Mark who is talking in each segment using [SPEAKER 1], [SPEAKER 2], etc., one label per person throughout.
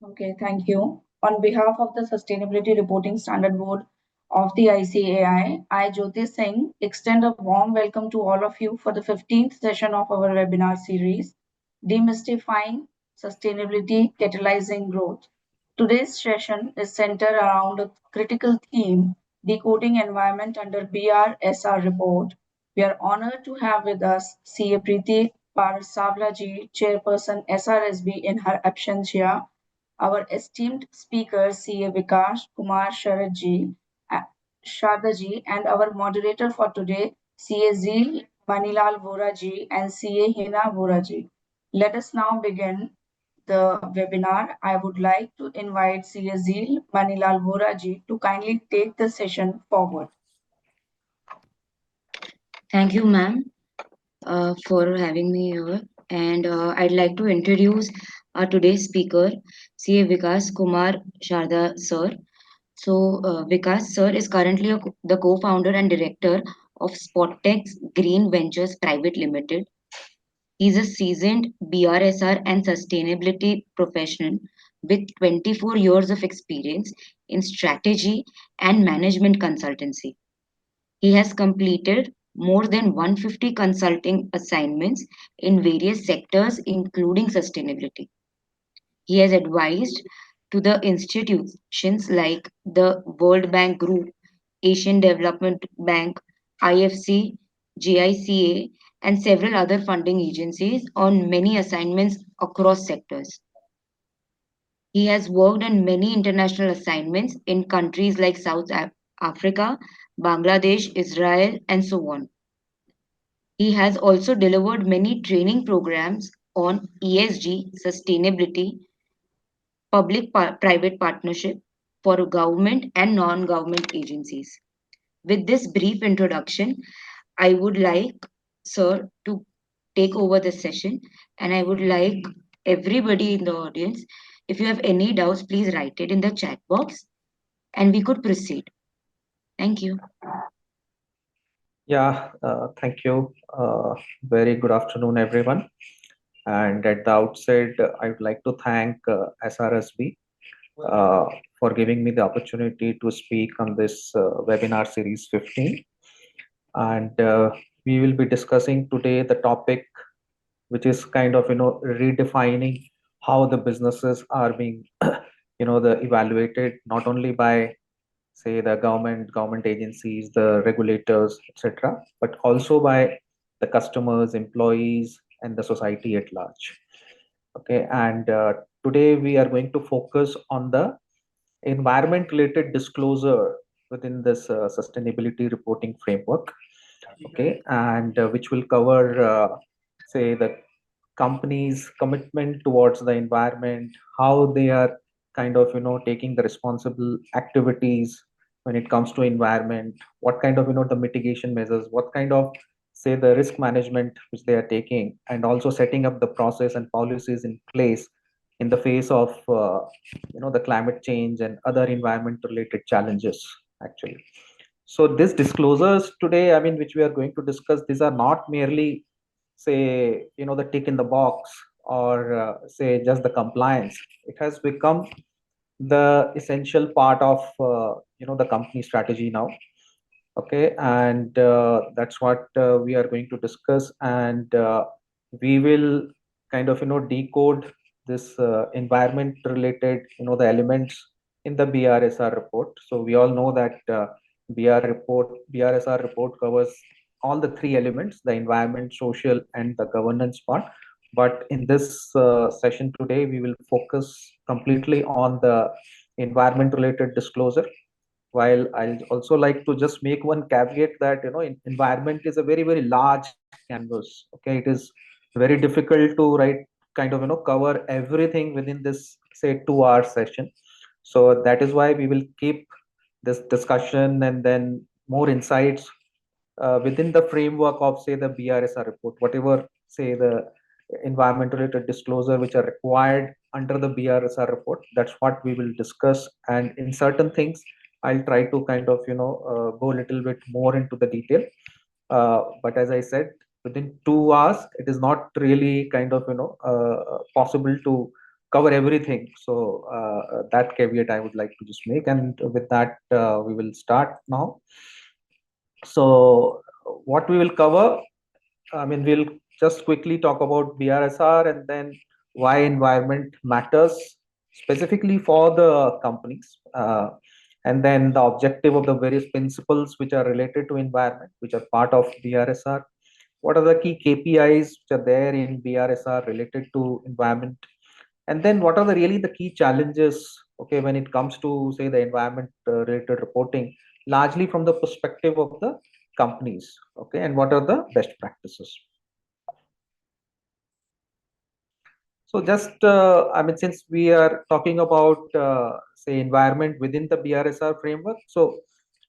[SPEAKER 1] Okay, thank you. On behalf of the Sustainability Reporting Standard Board of the ICAI, I, Jyoti Singh, extend a warm welcome to all of you for the 15th session of our webinar series, Demystifying Sustainability Catalyzing Growth. Today's session is centered around a critical theme, decoding environment under BRSR report. We are honored to have with us CA Preeti Parsavlaji, Chairperson SRSB in her absentia, our esteemed speaker, CA Vikash Kumar Shardaji, and our moderator for today, CA Zeel Manilal Voraji and CA Hina Voraji. Let us now begin the webinar. I would like to invite CA Zeel Manilal Voraji to kindly take the session forward.
[SPEAKER 2] Thank you, ma'am, for having me here. And I'd like to introduce our today's speaker, CA Vikas Kumar Sharda sir. So, Vikas sir is currently the co-founder and director of Spottex Green Ventures Private Limited. He's a seasoned BRSR and sustainability professional with 24 years of experience in strategy and management consultancy. He has completed more than 150 consulting assignments in various sectors, including sustainability. He has advised to the institutions like the World Bank Group, Asian Development Bank, IFC, GICA, and several other funding agencies on many assignments across sectors. He has worked on many international assignments in countries like Africa, Bangladesh, Israel, and so on. He has also delivered many training programs on ESG, sustainability, public private partnership for government and non government agencies. With this brief introduction, I would like Sir to take over the session, and I would like everybody in the audience, if you have any doubts, please write it in the chat box and we could proceed. Thank you.
[SPEAKER 3] Yeah, thank you. Very good afternoon, everyone. And at the outset, I would like to thank SRSB uh, for giving me the opportunity to speak on this webinar series 15. And we will be discussing today the topic, which is kind of, redefining how the businesses are being, the evaluated not only by say the government agencies, the regulators, etc., but also by the customers, employees, and the society at large. Okay, and today we are going to focus on the environment related disclosure within this sustainability reporting framework. Okay, and which will cover say the company's commitment towards the environment, how they are kind of taking the responsible activities when it comes to environment, what kind of the mitigation measures, what kind of say the risk management which they are taking, and also setting up the process and policies in place in the face of the climate change and other environment related challenges actually. So these disclosures today, I mean, which we are going to discuss, these are not merely say the tick in the box or say just the compliance. It has become the essential part of the company strategy now. Okay, and that's what we are going to discuss, and we will kind of decode this environment related the elements in the BRSR report. So we all know that BRSR report covers all the three elements: the environment, social, and the governance part. But in this session today, we will focus completely on the environment related disclosure, while I'll also like to just make one caveat that environment is a very very large canvas. Okay, it is very difficult to write kind of cover everything within this say 2 hour session. So that is why we will keep this discussion and then more insights within the framework of say the BRSR report, whatever say the environment related disclosure which are required under the BRSR report. That's what we will discuss, and in certain things I'll try to kind of go a little bit more into the detail. But as I said, within 2 hours, it is not really kind of possible to cover everything. So that caveat I would like to just make, and with that, we will start now. So what we will cover, I mean, we'll just quickly talk about BRSR and then why environment matters specifically for the companies, and then the objective of the various principles which are related to environment, which are part of BRSR. What are the key KPIs which are there in BRSR related to environment? And then what are the really the key challenges, okay, when it comes to say the environment related reporting, largely from the perspective of the companies, okay, and what are the best practices? So just, I mean, since we are talking about, say, environment within the BRSR framework, so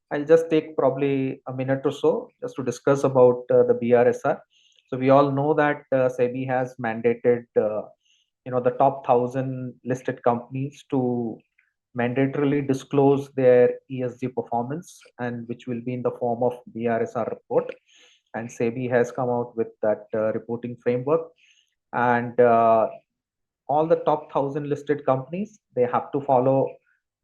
[SPEAKER 3] I'll just take probably a minute or so just to discuss about the BRSR. So we all know that SEBI has mandated, the top 1,000 listed companies to mandatorily disclose their ESG performance, and which will be in the form of BRSR report. And SEBI has come out with that reporting framework, and all the top 1,000 listed companies, they have to follow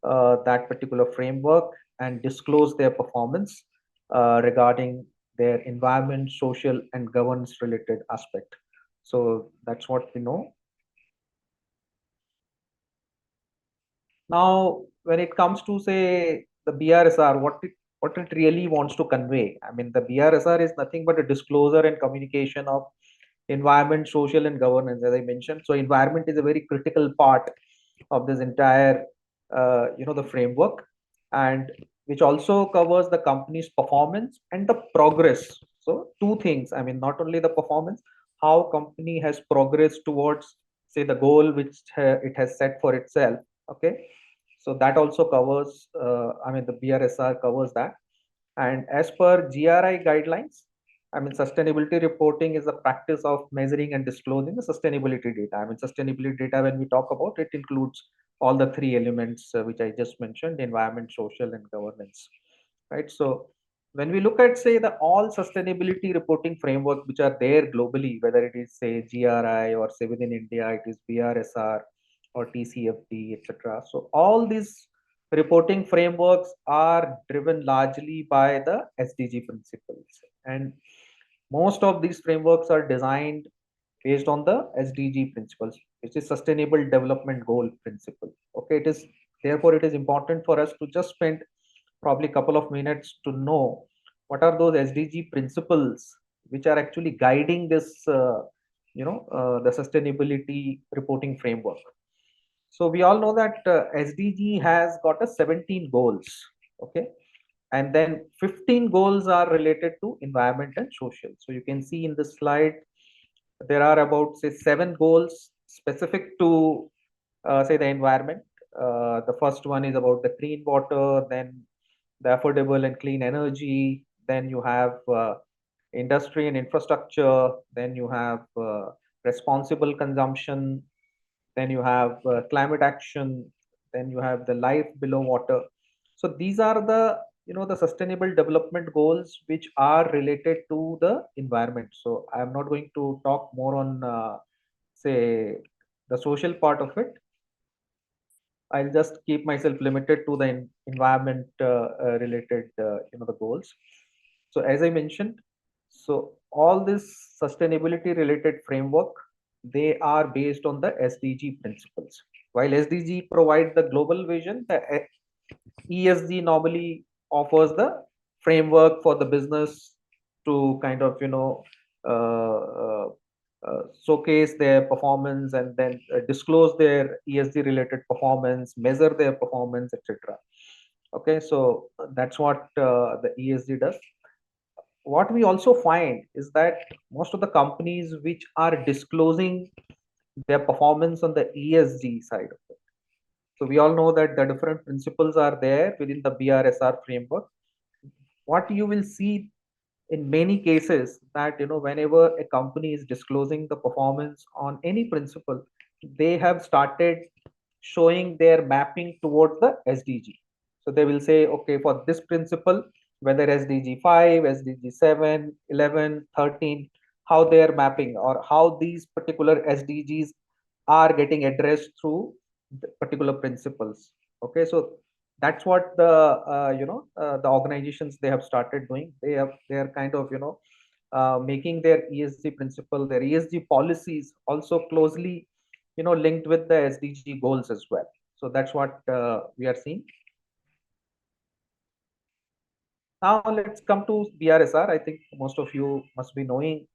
[SPEAKER 3] that particular framework and disclose their performance regarding their environment, social and governance related aspect. So that's what we know. Now when it comes to say the BRSR, what it really wants to convey, I mean, the BRSR is nothing but a disclosure and communication of environment, social and governance, as I mentioned. So environment is a very critical part of this entire the framework, and which also covers the company's performance and the progress. So two things, I mean, not only the performance, how company has progressed towards say the goal which it has set for itself, okay. So that also covers, I mean, the BRSR covers that. And as per GRI guidelines, I mean, sustainability reporting is the practice of measuring and disclosing the sustainability data. I mean, sustainability data, when we talk about it, includes all the three elements which I just mentioned: environment, social, and governance. Right. So when we look at say the all sustainability reporting framework which are there globally, whether it is say GRI or say within India, it is BRSR or TCFD, etc. So all these reporting frameworks are driven largely by the SDG principles, and most of these frameworks are designed based on the SDG principles, which is Sustainable Development Goal principle. Okay, it is therefore it is important for us to just spend probably a couple of minutes to know what are those SDG principles which are actually guiding this, the sustainability reporting framework. So we all know that SDG has got a 17 goals, okay, and then 15 goals are related to environment and social. So you can see in this slide there are about say 7 goals specific to say the environment. The first one is about the clean water, then the affordable and clean energy, then you have industry and infrastructure, then you have responsible consumption, then you have climate action, then you have the life below water. So these are the the sustainable development goals which are related to the environment. So I am not going to talk more on say the social part of it. I'll just keep myself limited to the environment related the goals. So as I mentioned, so all this sustainability related framework, they are based on the SDG principles. While SDG provides the global vision, the ESG normally offers the framework for the business to kind of uh, uh, showcase their performance and then disclose their ESG related performance, measure their performance, etc. Okay, so that's what the ESG does. What we also find is that most of the companies which are disclosing their performance on the ESG side of it. So we all know that the different principles are there within the BRSR framework. What you will see in many cases that whenever a company is disclosing the performance on any principle, they have started showing their mapping towards the SDG. So they will say, okay, for this principle, whether SDG 5, SDG 7, 11, 13, how they are mapping or how these particular SDGs are getting addressed through the particular principles. Okay, so that's what the the organizations they have started doing. They are kind of making their ESG principle, their ESG policies also closely linked with the SDG goals as well. So that's what we are seeing. Now let's come to BRSR. I think most of you must be knowing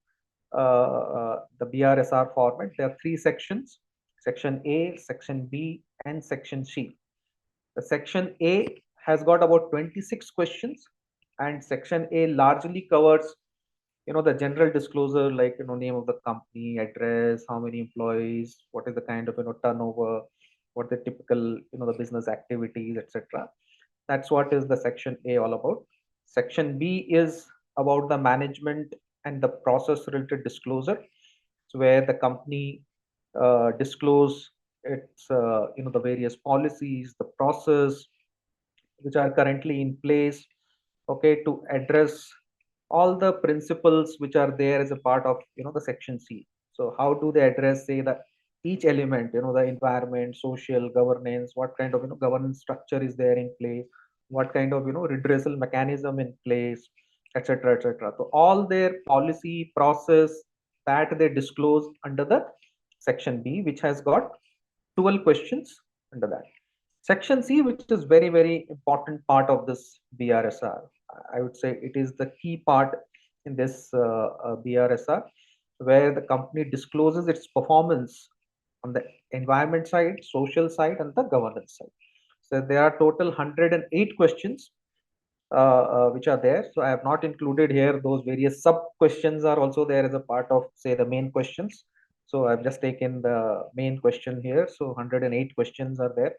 [SPEAKER 3] the BRSR format. There are three sections: Section A, Section B, and Section C. The Section A has got about 26 questions, and Section A largely covers the general disclosure, like name of the company, address, how many employees, what is the kind of turnover, what the typical the business activities, etc. That's what is the Section A all about. Section B is about the management and the process related disclosure. So where the company disclose its the various policies, the process which are currently in place, okay, to address all the principles which are there as a part of the Section C. So how do they address, say, the each element, the environment, social, governance, what kind of governance structure is there in place, what kind of redressal mechanism in place, etc., etc. So all their policy process that they disclose under the Section B, which has got 12 questions under that. Section C, which is very, very important part of this BRSR. I would say it is the key part in this BRSR, where the company discloses its performance on the environment side, social side, and the governance side. So there are total 108 questions which are there. So I have not included here those various sub questions are also there as a part of, say, the main questions. So I've just taken the main question here. So 108 questions are there.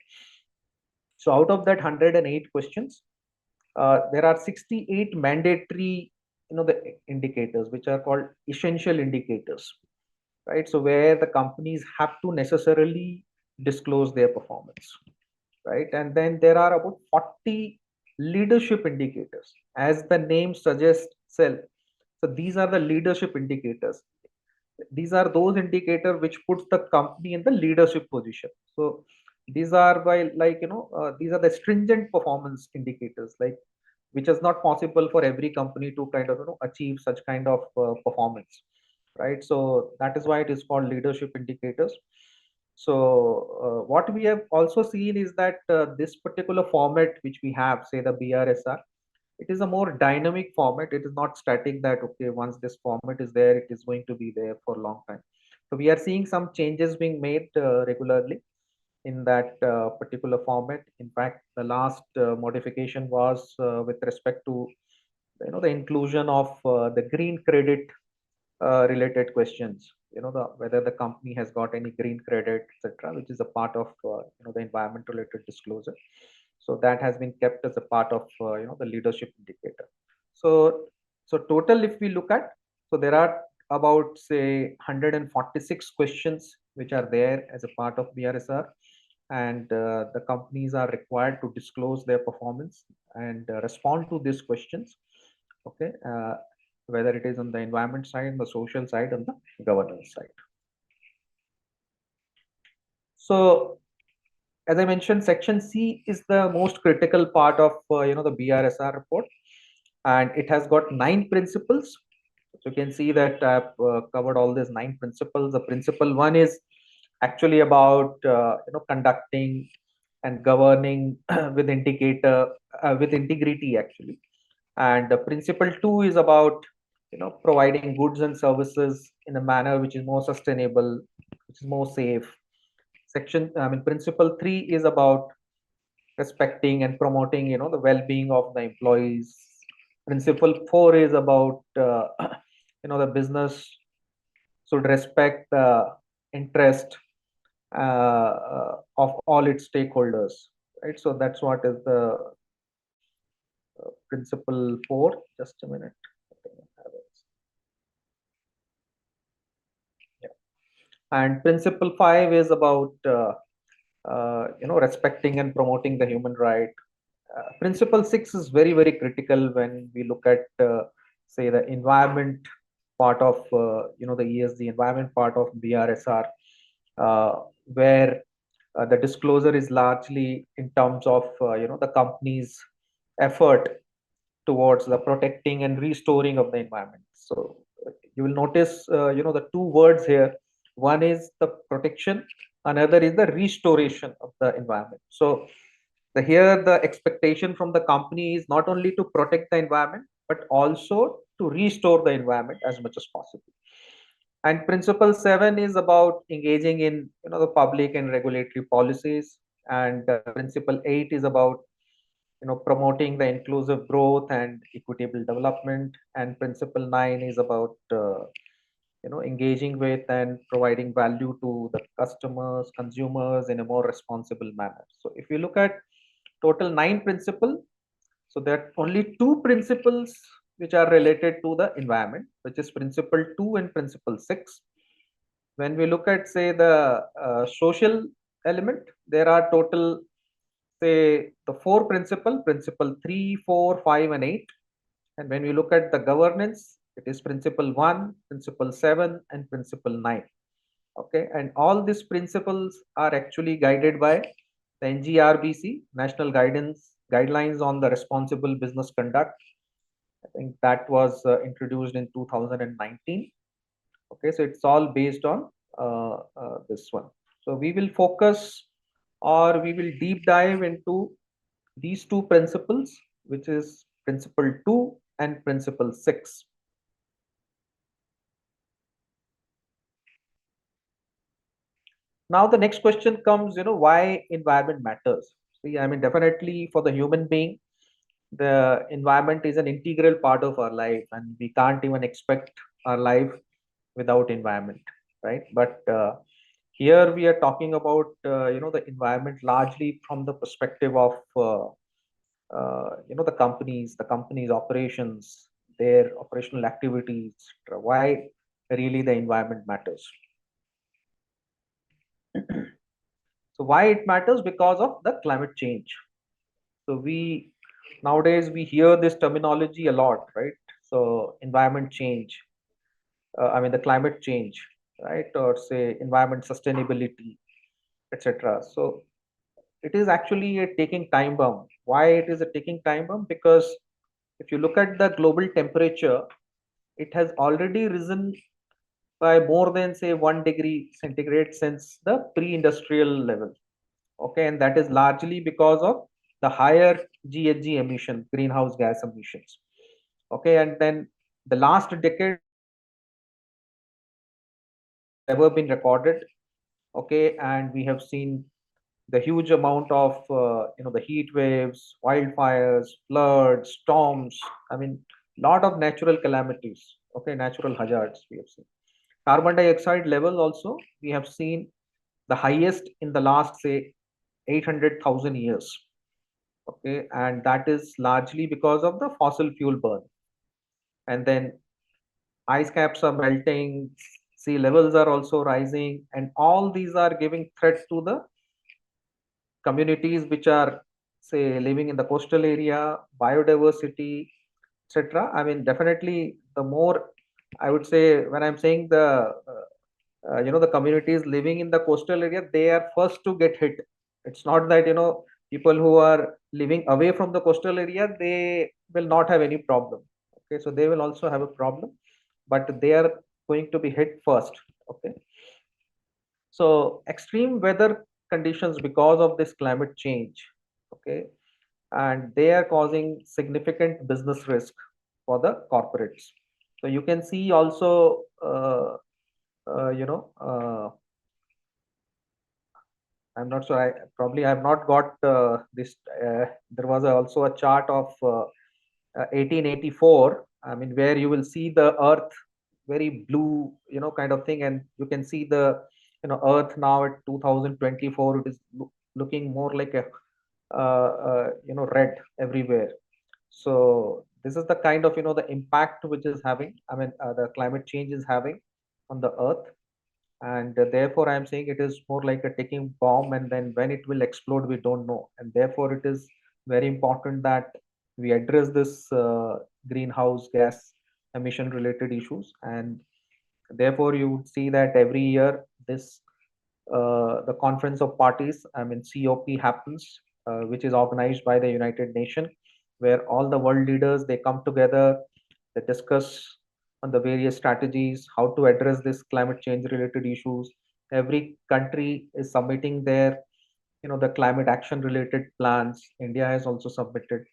[SPEAKER 3] So out of that 108 questions, there are 68 mandatory, the indicators which are called essential indicators, right? So where the companies have to necessarily disclose their performance, right? And then there are about 40 leadership indicators, as the name suggests. So these are the leadership indicators. These are those indicators which puts the company in the leadership position. So these are by, like, these are the stringent performance indicators, like, which is not possible for every company to kind of achieve such kind of performance, right? So that is why it is called leadership indicators. So what we have also seen is that this particular format which we have, say, the BRSR, it is a more dynamic format. It is not static that, okay, once this format is there, it is going to be there for a long time. So we are seeing some changes being made regularly in that particular format. In fact, the last modification was with respect to the inclusion of the green credit related questions, the whether the company has got any green credit, etc., which is a part of the environment related disclosure. So that has been kept as a part of the leadership indicator. So total, if we look at, so there are about, say, 146 questions which are there as a part of BRSR, and the companies are required to disclose their performance and respond to these questions, okay, whether it is on the environment side, the social side, and the governance side. So as I mentioned, Section C is the most critical part of the BRSR report, and it has got 9 principles. So you can see that I've covered all these 9 principles. The principle 1 is actually about conducting and governing with indicator with integrity, actually. And principle 2 is about providing goods and services in a manner which is more sustainable, which is more safe. Principle 3 is about respecting and promoting the well-being of the employees. Principle 4 is about the business should respect the interest of all its stakeholders, right? So that's what is the principle 4. Just a minute. Yeah. And principle 5 is about respecting and promoting the human right. Principle 6 is very, very critical when we look at say, the environment part of the ESG environment part of BRSR. where the disclosure is largely in terms of the company's effort towards the protecting and restoring of the environment. So you will notice the two words here. One is the protection, another is the restoration of the environment. So here the expectation from the company is not only to protect the environment but also to restore the environment as much as possible. And principle 7 is about engaging in the public and regulatory policies, and principle 8 is about promoting the inclusive growth and equitable development, and principle 9 is about engaging with and providing value to the customers, consumers in a more responsible manner. So if you look at total 9 principles, so there are only 2 principles which are related to the environment, which is principle 2 and principle 6. When we look at, say, the social element, there are total, say, the 4 principle 3, 4, 5, and 8. And when we look at the governance, it is principle 1, principle 7, and principle 9. Okay, and all these principles are actually guided by the NGRBC, National Guidelines on the Responsible Business Conduct. I think that was introduced in 2019. Okay, so it's all based on this one. So we will focus, or we will deep dive into these 2 principles, which is principle 2 and principle 6. Now the next question comes, why environment matters. See, I mean, definitely for the human being, the environment is an integral part of our life, and we can't even expect our life without environment, right? But here we are talking about the environment largely from the perspective of the company's operations, their operational activities, why really the environment matters. So why it matters? Because of the climate change. So we nowadays we hear this terminology a lot, right? So environment change, I mean the climate change, right? Or say environment sustainability, etc. So it is actually a taking time bomb. Why it is a taking time bomb? Because if you look at the global temperature, it has already risen by more than, say, 1 degree centigrade since the pre-industrial level. Okay, and that is largely because of the higher GHG emission, greenhouse gas emissions. Okay, and then the last decade ever been recorded. Okay, and we have seen the huge amount of the heat waves, wildfires, floods, storms. I mean, lot of natural calamities. Okay, natural hazards we have seen. Carbon dioxide level also we have seen the highest in the last, say, 800,000 years. Okay, and that is largely because of the fossil fuel burn. And then ice caps are melting, sea levels are also rising, and all these are giving threat to the communities which are, say, living in the coastal area, biodiversity, etc. I mean, definitely the more, I would say, when I'm saying the communities living in the coastal area, they are first to get hit. It's not that people who are living away from the coastal area, they will not have any problem. Okay, so they will also have a problem, but they are going to be hit first. Okay, so extreme weather conditions because of this climate change, okay, and they are causing significant business risk for the corporates. So you can see also uh, you know uh, I'm not sure. I probably have not got this. There was also a chart of 1884. I mean, where you will see the Earth very blue, kind of thing, and you can see the Earth now at 2024. It is looking more like a red everywhere. So this is the kind of the impact which is having. I mean, the climate change is having on the Earth, and therefore I'm saying it is more like a ticking bomb, and then when it will explode we don't know, and therefore it is very important that we address this greenhouse gas emission related issues. And therefore you would see that every year this the Conference of Parties, I mean COP happens, which is organized by the United Nations, where all the world leaders they come together, they discuss on the various strategies, how to address this climate change related issues. Every country is submitting their, the climate action related plans. India has also submitted.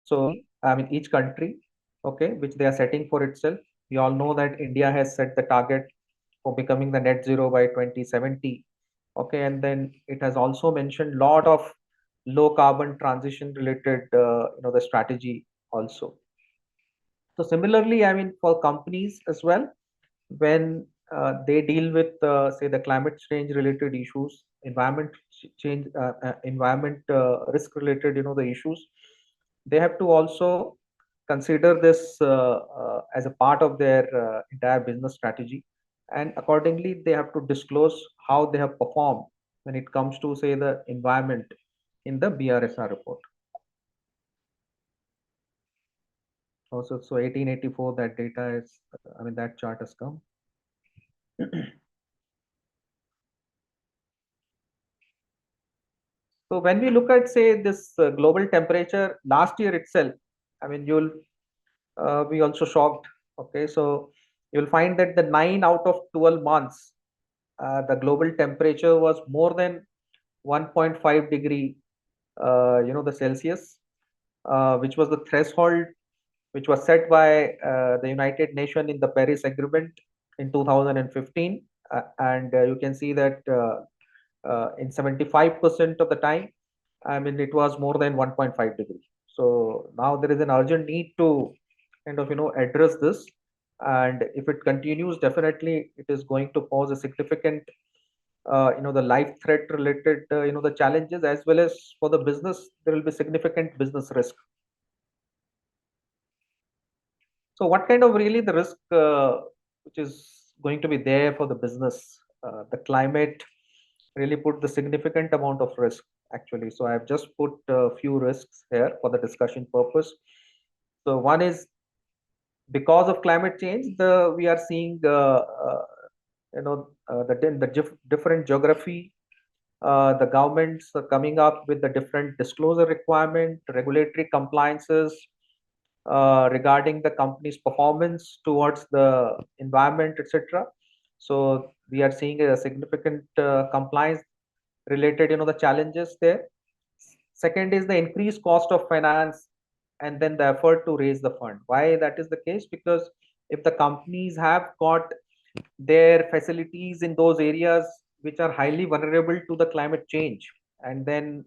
[SPEAKER 3] So, I mean, each country, okay, which they are setting for itself. We all know that India has set the target for becoming the net zero by 2070. Okay, and then it has also mentioned lot of low carbon transition related, the strategy also. So similarly, I mean, for companies as well, when they deal with, say, the climate change related issues, environment risk related, the issues, they have to also consider this as a part of their entire business strategy, and accordingly they have to disclose how they have performed when it comes to, say, the environment in the BRSR report. Also, so 1884 that data is, I mean, that chart has come. So when we look at, say, this global temperature last year itself, I mean, you'll be also shocked. Okay, so you'll find that the 9 out of 12 months, the global temperature was more than 1.5 degree, the Celsius, which was the threshold which was set by the United Nations in the Paris Agreement in 2015, and you can see that in 75% of the time, I mean, it was more than 1.5 degrees. So now there is an urgent need to kind of, address this. And if it continues, definitely it is going to pose a significant, the life threat related, the challenges, as well as for the business, there will be significant business risk. So what kind of really the risk which is going to be there for the business? The climate really put the significant amount of risk actually. So I've just put a few risks here for the discussion purpose. So one is because of climate change, we are seeing different geography. The governments are coming up with the different disclosure requirement, regulatory compliances regarding the company's performance towards the environment, etc. So we are seeing a significant compliance related, the challenges there. Second is the increased cost of finance, and then the effort to raise the fund. Why that is the case? Because if the companies have got their facilities in those areas which are highly vulnerable to the climate change, and then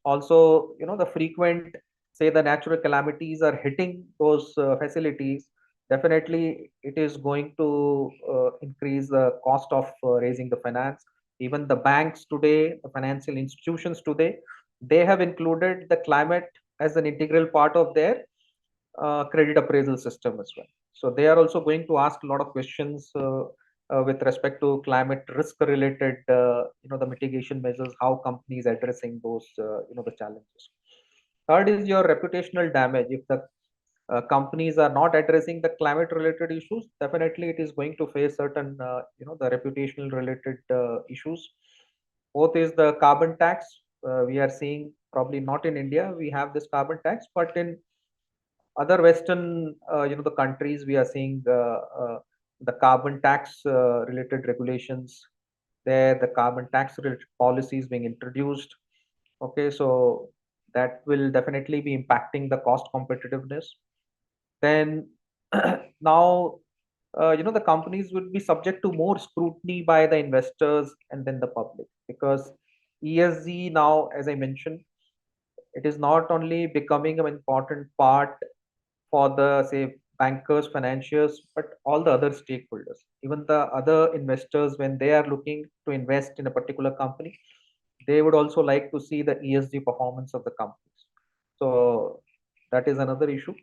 [SPEAKER 3] also, the frequent, say, the natural calamities are hitting those facilities, definitely it is going to increase the cost of raising the finance. Even the banks today, the financial institutions today, they have included the climate as an integral part of their credit appraisal system as well. So they are also going to ask a lot of questions with respect to climate risk related, the mitigation measures, how companies addressing those, the challenges. Third is your reputational damage. If the companies are not addressing the climate related issues, definitely it is going to face certain, the reputational related issues. Fourth is the carbon tax. We are seeing, probably not in India, we have this carbon tax, but in other Western, the countries, we are seeing the carbon tax related regulations there, the carbon tax related policies being introduced. Okay, so that will definitely be impacting the cost competitiveness. Then now, the companies would be subject to more scrutiny by the investors and then the public, because ESG now, as I mentioned, it is not only becoming an important part for the, say, bankers, financiers, but all the other stakeholders, even the other investors, when they are looking to invest in a particular company, they would also like to see the ESG performance of the companies. So that is another issue.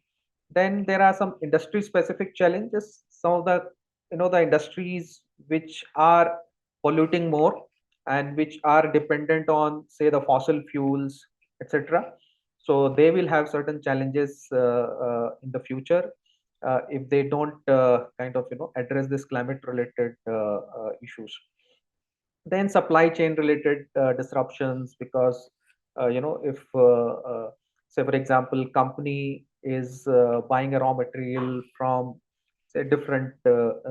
[SPEAKER 3] Then there are some industry specific challenges. Some of the, the industries which are polluting more and which are dependent on, say, the fossil fuels, etc. So they will have certain challenges in the future. if they don't kind of address this climate related issues. Then supply chain related disruptions, because if say for example company is buying a raw material from say different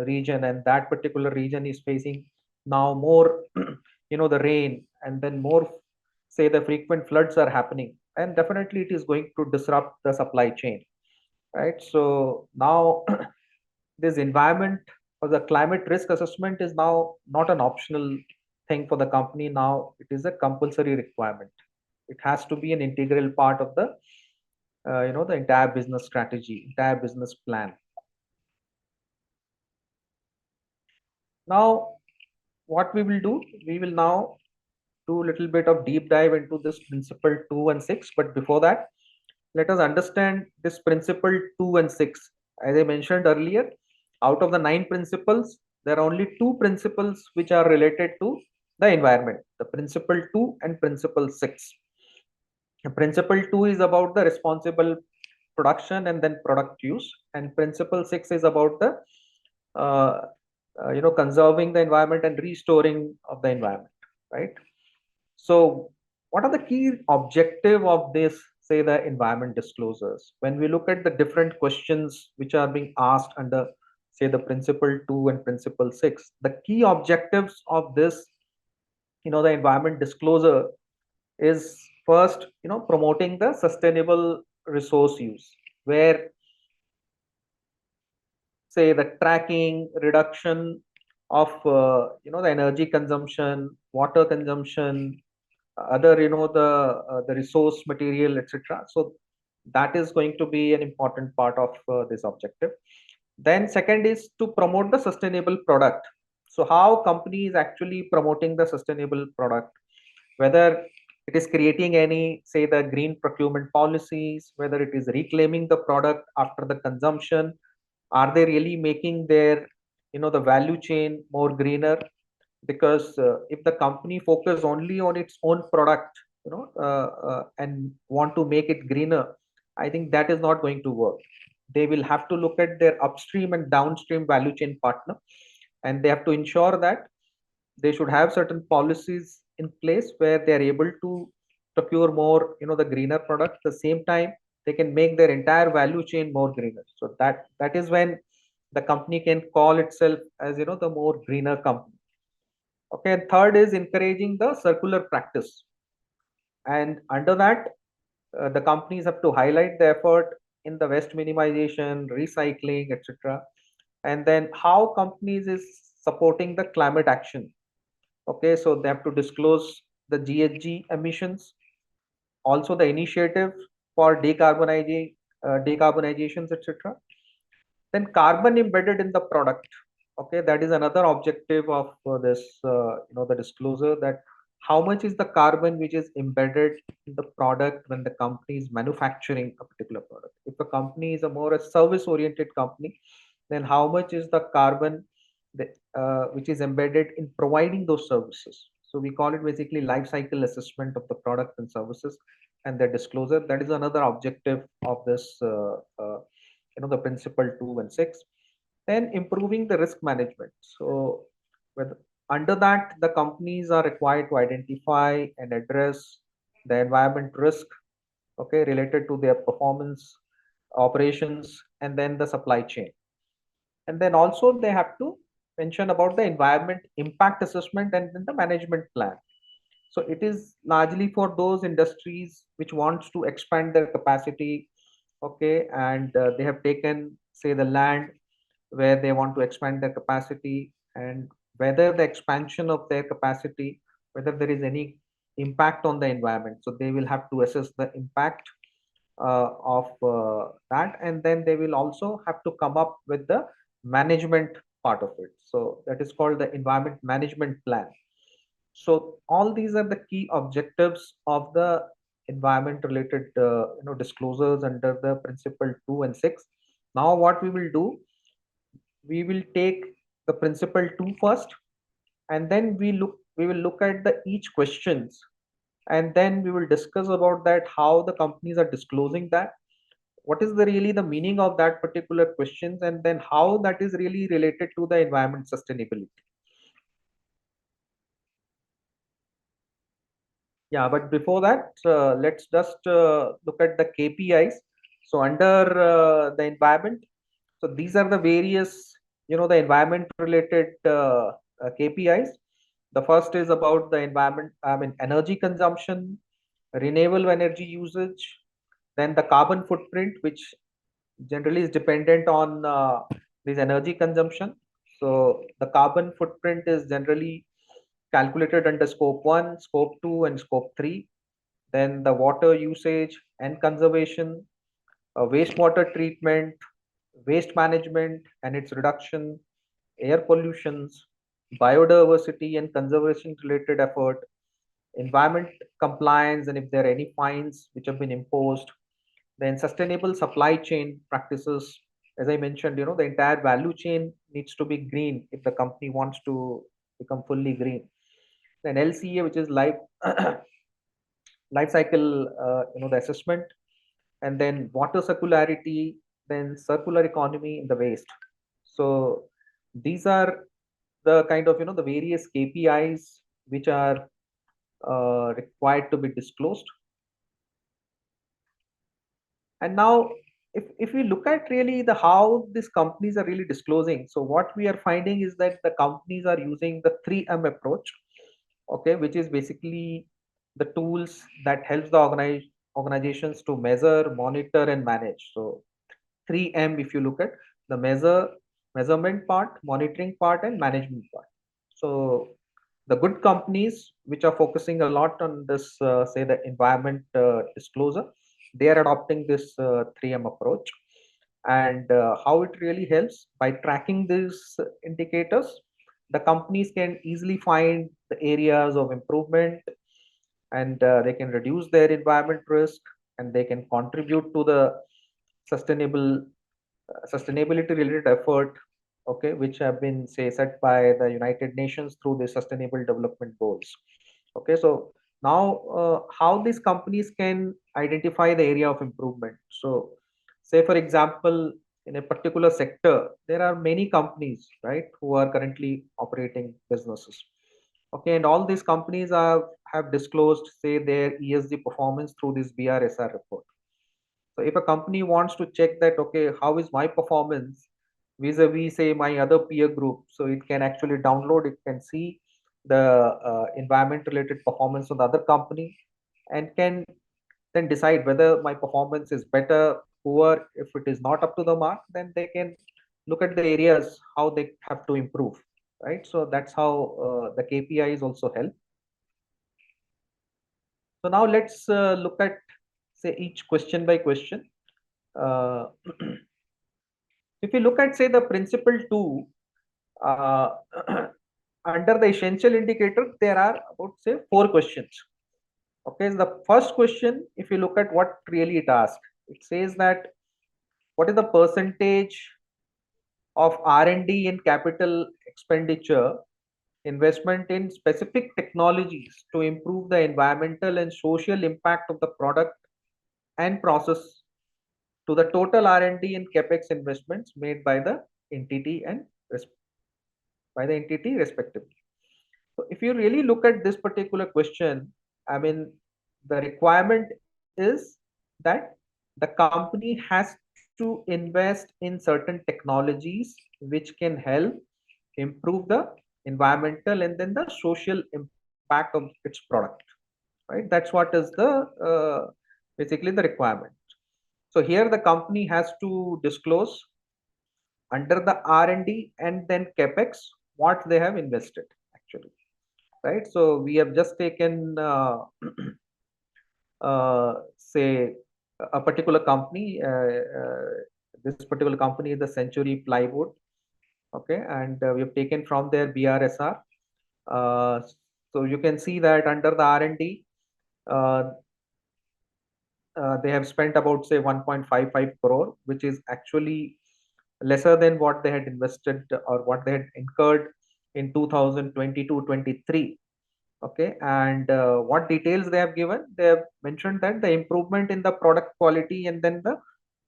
[SPEAKER 3] region, and that particular region is facing now more the rain, and then more say the frequent floods are happening, and definitely it is going to disrupt the supply chain, right? So now this environment or the climate risk assessment is now not an optional thing for the company. Now it is a compulsory requirement. It has to be an integral part of the the entire business strategy, entire business plan. Now what we will do, we will now do a little bit of deep dive into this principle 2 and 6. But before that, let us understand this principle 2 and 6. As I mentioned earlier, out of the 9 principles, there are only 2 principles which are related to the environment, the principle 2 and principle 6. Principle 2 is about the responsible production and then product use, and principle 6 is about the uh, conserving the environment and restoring of the environment, right? So what are the key objective of this, say the environment disclosures? When we look at the different questions which are being asked under say the principle 2 and principle 6, the key objectives of this the environment disclosure is first promoting the sustainable resource use, where say the tracking reduction of the energy consumption, water consumption, other the resource material, etc. So that is going to be an important part of this objective. Then second is to promote the sustainable product. So how company is actually promoting the sustainable product, whether it is creating any say the green procurement policies, whether it is reclaiming the product after the consumption, are they really making their the value chain more greener? Because if the company focus only on its own product and want to make it greener, I think that is not going to work. They will have to look at their upstream and downstream value chain partner, and they have to ensure that they should have certain policies in place where they are able to procure more the greener products. At the same time, they can make their entire value chain more greener. So that is when the company can call itself as the more greener company. Okay, and third is encouraging the circular practice, and under that the companies have to highlight the effort in the waste minimization, recycling, etc. And then how companies is supporting the climate action. Okay, so they have to disclose the GHG emissions, also the initiative for decarbonizations, etc. Then carbon embedded in the product. Okay, that is another objective of this the disclosure, that how much is the carbon which is embedded in the product when the company is manufacturing a particular product. If a company is a more a service oriented company, then how much is the carbon that, which is embedded in providing those services. So we call it basically life cycle assessment of the product and services, and the disclosure, that is another objective of this the principle 2 and 6. Then improving the risk management. So with under that, the companies are required to identify and address the environment risk, okay, related to their performance, operations, and then the supply chain. And then also they have to mention about the environment impact assessment and then the management plan. So it is largely for those industries which wants to expand their capacity, okay, and they have taken say the land where they want to expand their capacity, and whether the expansion of their capacity, whether there is any impact on the environment. So they will have to assess the impact of that, and then they will also have to come up with the management part of it. So that is called the environment management plan. So all these are the key objectives of the environment related disclosures under the principle 2 and 6. Now what we will do, we will take the principle 2 first, and then we will look at the each questions, and then we will discuss about that how the companies are disclosing that, what is the really the meaning of that particular questions, and then how that is really related to the environment sustainability. Yeah, but before that, let's just look at the KPIs. So under the environment, so these are the various, the environment related KPIs. The first is about the environment, I mean, energy consumption, renewable energy usage, then the carbon footprint, which generally is dependent on this energy consumption. So the carbon footprint is generally calculated under scope 1, scope 2, and scope 3. Then the water usage and conservation, wastewater treatment, waste management and its reduction, air pollutions, biodiversity and conservation related effort, environment compliance, and if there are any fines which have been imposed, then sustainable supply chain practices. As I mentioned, the entire value chain needs to be green if the company wants to become fully green. Then LCA, which is life cycle, the assessment, and then water circularity, then circular economy in the waste. So these are the kind of the various KPIs which are required to be disclosed. And now, if we look at really the how these companies are really disclosing, so what we are finding is that the companies are using the 3M approach, okay, which is basically the tools that helps the organizations to measure, monitor, and manage. So 3M, if you look at the measurement part, monitoring part, and management part. So the good companies which are focusing a lot on this, say the environment disclosure, they are adopting this 3M approach. And how it really helps by tracking these indicators, the companies can easily find the areas of improvement, and they can reduce their environment risk, and they can contribute to the sustainable sustainability related effort, okay, which have been say set by the United Nations through the sustainable development goals. Okay, so now how these companies can identify the area of improvement. So say for example, in a particular sector there are many companies, right, who are currently operating businesses. Okay, and all these companies have disclosed say their ESG performance through this BRSR report. So if a company wants to check that, okay, how is my performance vis-a-vis say my other peer group, so it can actually download, it can see the environment related performance of the other company, and can then decide whether my performance is better, poor. If it is not up to the mark, then they can look at the areas how they have to improve, right? So that's how the KPIs also help. So now let's look at say each question by question. uh, if you look at say the principle 2, uh, under the essential indicator there are about say 4 questions. Okay, so the first question, if you look at what really it asks, it says that what is the percentage of R&D and capital expenditure investment in specific technologies to improve the environmental and social impact of the product and process to the total R&D and capex investments made by the entity and respectively. So if you really look at this particular question, I mean, the requirement is that the company has to invest in certain technologies which can help improve the environmental and then the social impact of its product, right? That's what is the basically the requirement. So here the company has to disclose under the R&D and then capex what they have invested actually, right? So we have just taken say a particular company. This particular company is the Century Plywood. Okay, and we have taken from their BRSR. Uh, so you can see that under the R&D, uh, they have spent about say 1.55 crore, which is actually lesser than what they had invested or what they had incurred in 2022-23. Okay, and what details they have given, they have mentioned that the improvement in the product quality and then the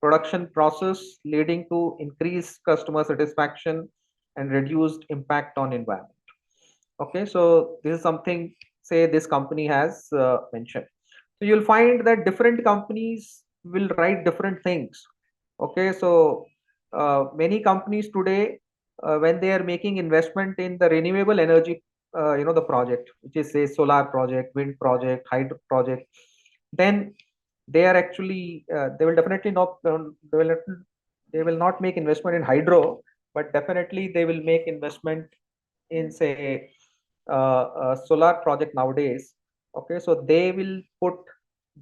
[SPEAKER 3] production process, leading to increased customer satisfaction and reduced impact on environment. Okay, so this is something, say, this company has mentioned. So you'll find that different companies will write different things. Okay, so many companies today, when they are making investment in the renewable energy, the project, which is say solar project, wind project, hydro project, then they are actually they will definitely not they will not make investment in hydro, but definitely they will make investment in say solar project nowadays. Okay, so they will put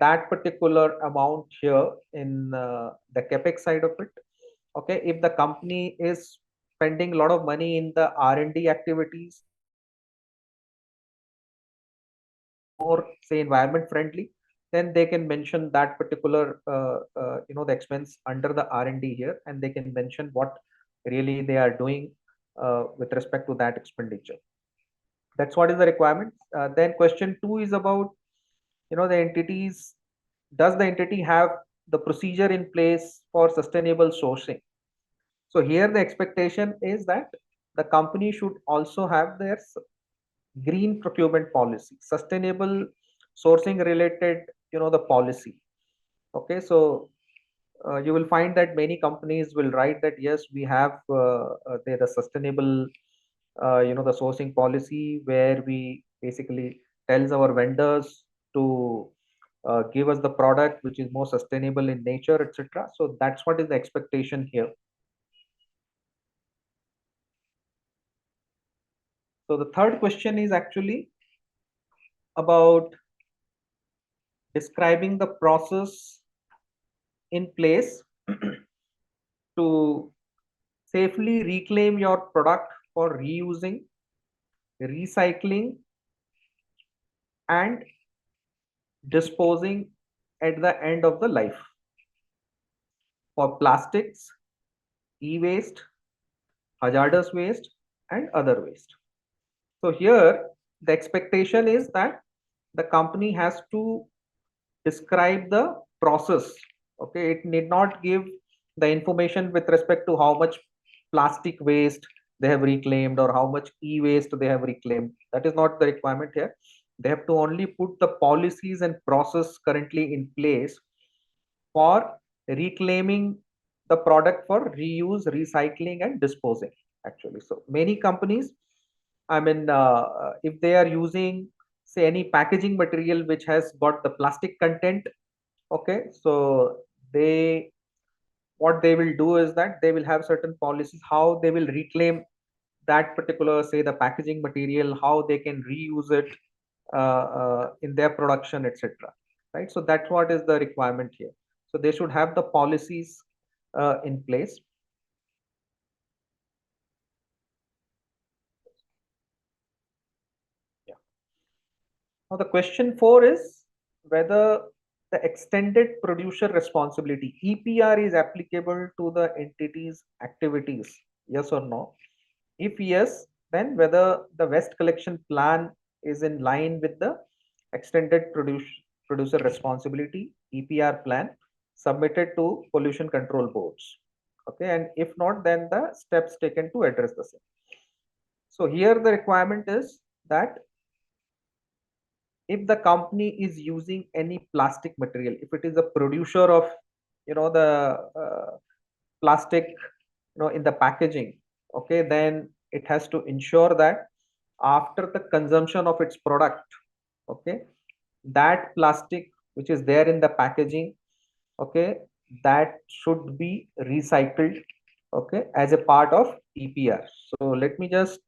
[SPEAKER 3] that particular amount here in the capex side of it. Okay, if the company is spending a lot of money in the R&D activities more say environment friendly, then they can mention that particular the expense under the R&D here, and they can mention what really they are doing with respect to that expenditure. That's what is the requirement. Then question 2 is about the entities. Does the entity have the procedure in place for sustainable sourcing? So here the expectation is that the company should also have their green procurement policy, sustainable sourcing related, the policy. Okay, so you will find that many companies will write that yes, we have the sustainable, the sourcing policy, where we basically tells our vendors to give us the product which is more sustainable in nature, etc. So that's what is the expectation here. So the third question is actually about describing the process in place to safely reclaim your product for reusing, recycling, and disposing at the end of the life for plastics, e-waste, hazardous waste, and other waste. So here the expectation is that the company has to describe the process. Okay, it need not give the information with respect to how much plastic waste they have reclaimed or how much e-waste they have reclaimed. That is not the requirement here. They have to only put the policies and process currently in place for reclaiming the product for reuse, recycling, and disposing actually. So many companies, I mean, if they are using say any packaging material which has got the plastic content, okay, so they, what they will do is that they will have certain policies how they will reclaim that particular say the packaging material, how they can reuse it in their production, etc. Right, so that's what is the requirement here. So they should have the policies in place. Yeah. Now the question 4 is whether the extended producer responsibility EPR is applicable to the entity's activities. Yes or no? If yes, then whether the waste collection plan is in line with the extended producer responsibility EPR plan submitted to pollution control boards. Okay, and if not, then the steps taken to address the same. So here the requirement is that if the company is using any plastic material, if it is a producer of the plastic in the packaging, okay, then it has to ensure that after the consumption of its product, okay, that plastic which is there in the packaging, okay, that should be recycled, okay, as a part of EPR. So let me just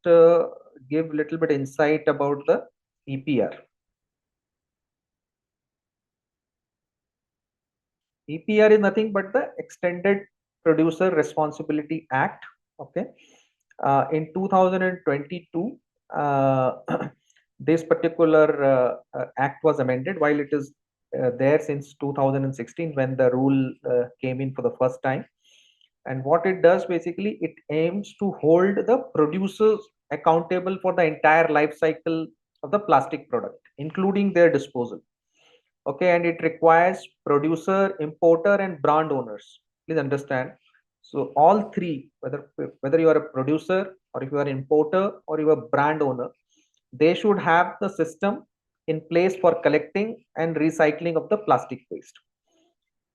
[SPEAKER 3] give little bit insight about the EPR. EPR is nothing but the Extended Producer Responsibility Act. Okay, in 2022, this particular act was amended, while it is there since 2016 when the rule came in for the first time. And what it does basically, it aims to hold the producers accountable for the entire life cycle of the plastic product, including their disposal. Okay, and it requires producer, importer, and brand owners please understand. So all three, whether you are a producer or if you are an importer or you are a brand owner, they should have the system in place for collecting and recycling of the plastic waste.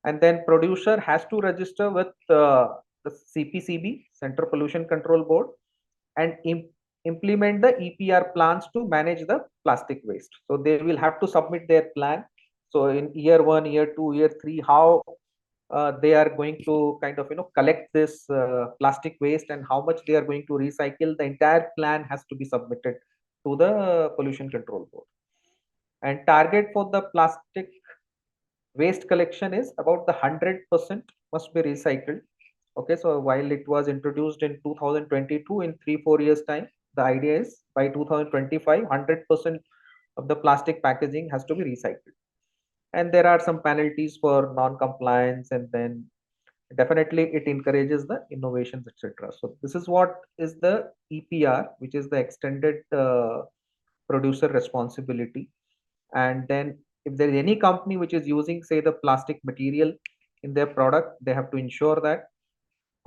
[SPEAKER 3] And then producer has to register with the CPCB, Central Pollution Control Board, and implement the EPR plans to manage the plastic waste. So they will have to submit their plan. So in year 1, year 2, year 3, how they are going to kind of collect this plastic waste and how much they are going to recycle. The entire plan has to be submitted to the Pollution Control Board. And target for the plastic waste collection is about the 100% must be recycled. Okay, so while it was introduced in 2022, in 3-4 years time, the idea is by 2025 100% of the plastic packaging has to be recycled. And there are some penalties for non-compliance, and then definitely it encourages the innovations, etc. So this is what is the EPR, which is the extended producer responsibility. And then if there is any company which is using, say, the plastic material in their product, they have to ensure that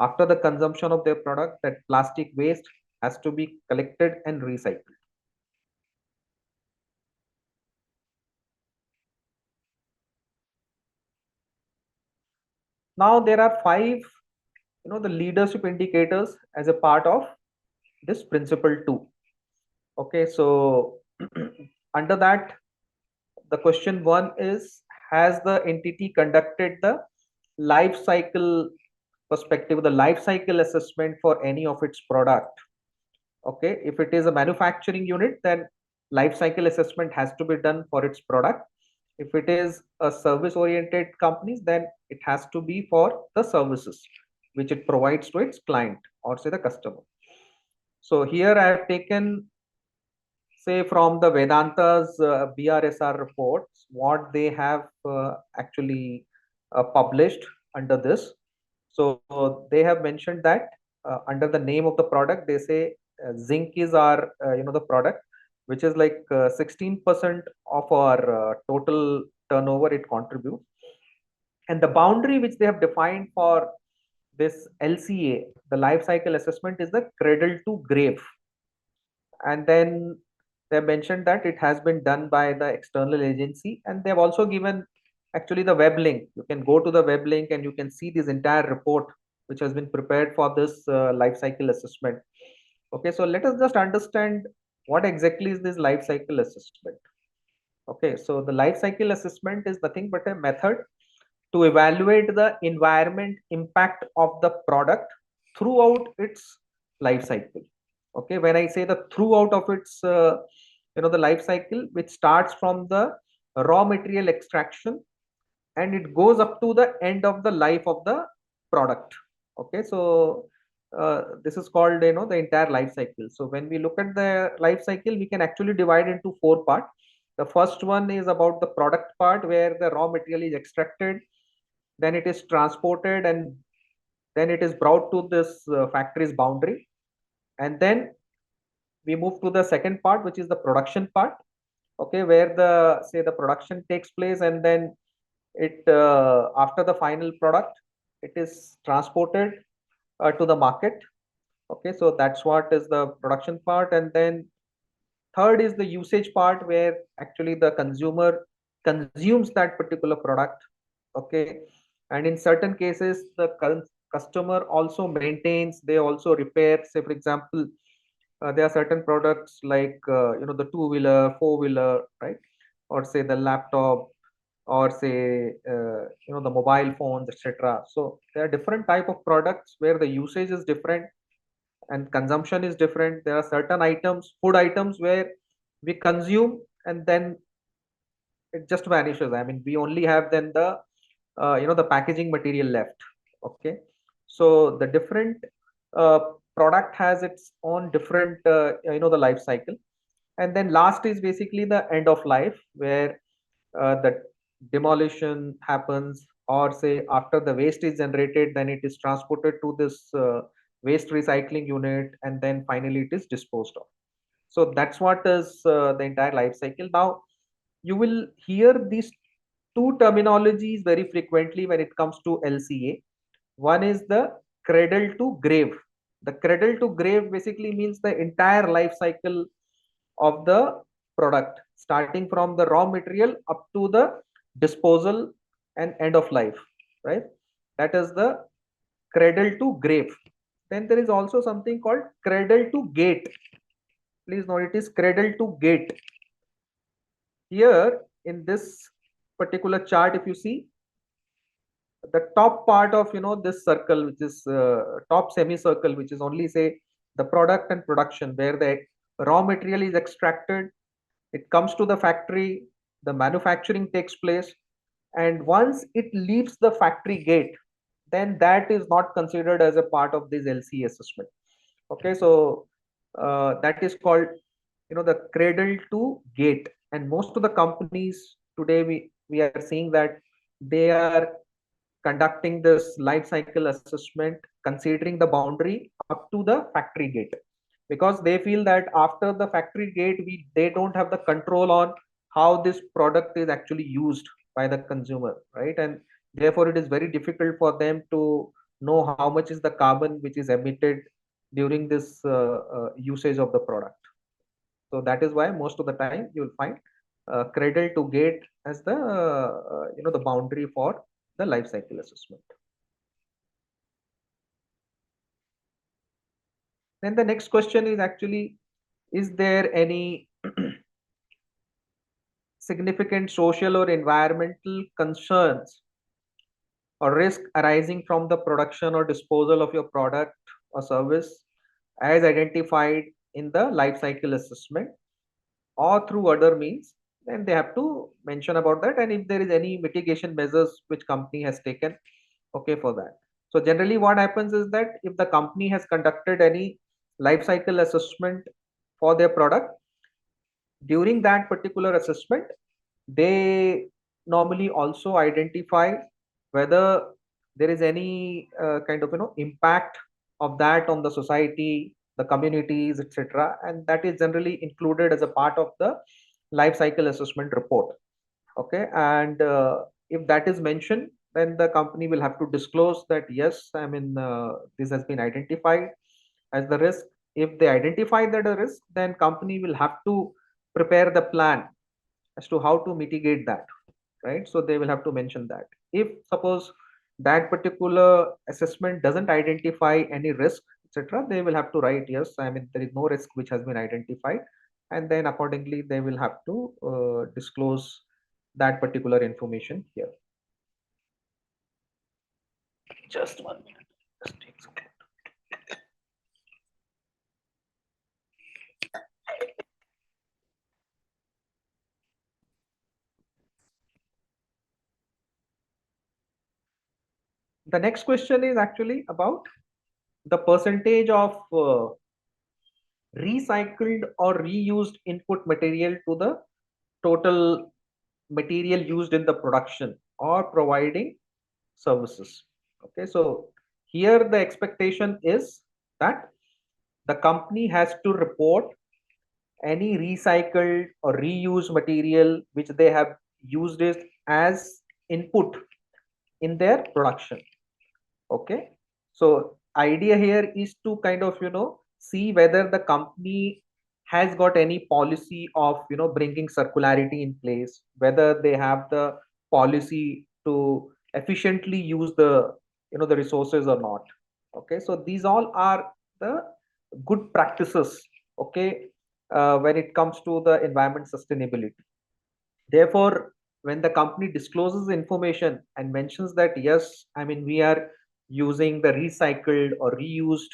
[SPEAKER 3] after the consumption of their product, that plastic waste has to be collected and recycled. Now there are 5 the leadership indicators as a part of this principle 2. Okay, so under that, the question 1 is, has the entity conducted the life cycle perspective, the life cycle assessment for any of its product? Okay, if it is a manufacturing unit, then life cycle assessment has to be done for its product. If it is a service oriented companies, then it has to be for the services which it provides to its client or say the customer. So here I have taken, say, from the Vedanta's BRSR reports, what they have actually published under this. So they have mentioned that under the name of the product, they say zinc is our the product, which is like 16% of our total turnover it contributes. And the boundary which they have defined for this LCA, the life cycle assessment, is the cradle to grave. And then they mentioned that it has been done by the external agency, and they have also given actually the web link. You can go to the web link and you can see this entire report which has been prepared for this life cycle assessment. Okay, so let us just understand what exactly is this life cycle assessment. Okay, so the life cycle assessment is nothing but a method to evaluate the environment impact of the product throughout its life cycle. Okay, when I say the throughout of its the life cycle, which starts from the raw material extraction and it goes up to the end of the life of the product. Okay, so this is called the entire life cycle. So when we look at the life cycle, we can actually divide into 4 parts. The first one is about the product part, where the raw material is extracted, then it is transported, and then it is brought to this factory's boundary. And then we move to the second part, which is the production part. Okay, where the say the production takes place, and then it after the final product, it is transported to the market. Okay, so that's what is the production part. And then third is the usage part, where actually the consumer consumes that particular product. Okay, and in certain cases the customer also maintains, they also repair. Say for example, there are certain products like the two-wheeler, four-wheeler, right, or say the laptop, or say the mobile phones, etc. So there are different type of products where the usage is different and consumption is different. There are certain items, food items, where we consume and then it just vanishes. I mean, we only have then the the packaging material left. Okay, so the different uh, product has its own different the life cycle. And then last is basically the end of life, where the demolition happens, or say after the waste is generated, then it is transported to this waste recycling unit, and then finally it is disposed of. So that's what is the entire life cycle. Now you will hear these two terminologies very frequently when it comes to LCA. one is the cradle to grave. The cradle to grave basically means the entire life cycle of the product, starting from the raw material up to the disposal and end of life, right? That is the cradle to grave. Then there is also something called cradle to gate. Please note it is cradle to gate. Here in this particular chart, if you see the top part of this circle, which is top semicircle, which is only say the product and production, where the raw material is extracted, it comes to the factory, the manufacturing takes place, and once it leaves the factory gate, then that is not considered as a part of this LC assessment. Okay, so that is called the cradle to gate. And most of the companies today, we are seeing that they are conducting this life cycle assessment considering the boundary up to the factory gate, because they feel that after the factory gate they don't have the control on how this product is actually used by the consumer, right? And therefore it is very difficult for them to know how much is the carbon which is emitted during this usage of the product. So that is why most of the time you will find cradle to gate as the the boundary for the life cycle assessment. Then the next question is actually, is there any significant social or environmental concerns or risk arising from the production or disposal of your product or service as identified in the life cycle assessment or through other means? Then they have to mention about that, and if there is any mitigation measures which company has taken, okay, for that. So generally what happens is that if the company has conducted any life cycle assessment for their product, during that particular assessment they normally also identify whether there is any kind of impact of that on the society, the communities, etc., and that is generally included as a part of the life cycle assessment report. Okay, and if that is mentioned, then the company will have to disclose that yes, I mean, this has been identified as the risk. If they identify that a risk, then company will have to prepare the plan as to how to mitigate that, right? So they will have to mention that. If suppose that particular assessment doesn't identify any risk, etc., they will have to write yes, I mean, there is no risk which has been identified, and then accordingly they will have to disclose that particular information here. Just 1 minute. Just take some time. The next question is actually about the percentage of recycled or reused input material to the total material used in the production or providing services. Okay, so here the expectation is that the company has to report any recycled or reused material which they have used it as input in their production. Okay, so idea here is to kind of see whether the company has got any policy of bringing circularity in place, whether they have the policy to efficiently use the the resources or not. Okay, so these all are the good practices, okay, when it comes to the environment sustainability. Therefore, when the company discloses information and mentions that yes, I mean, we are using the recycled or reused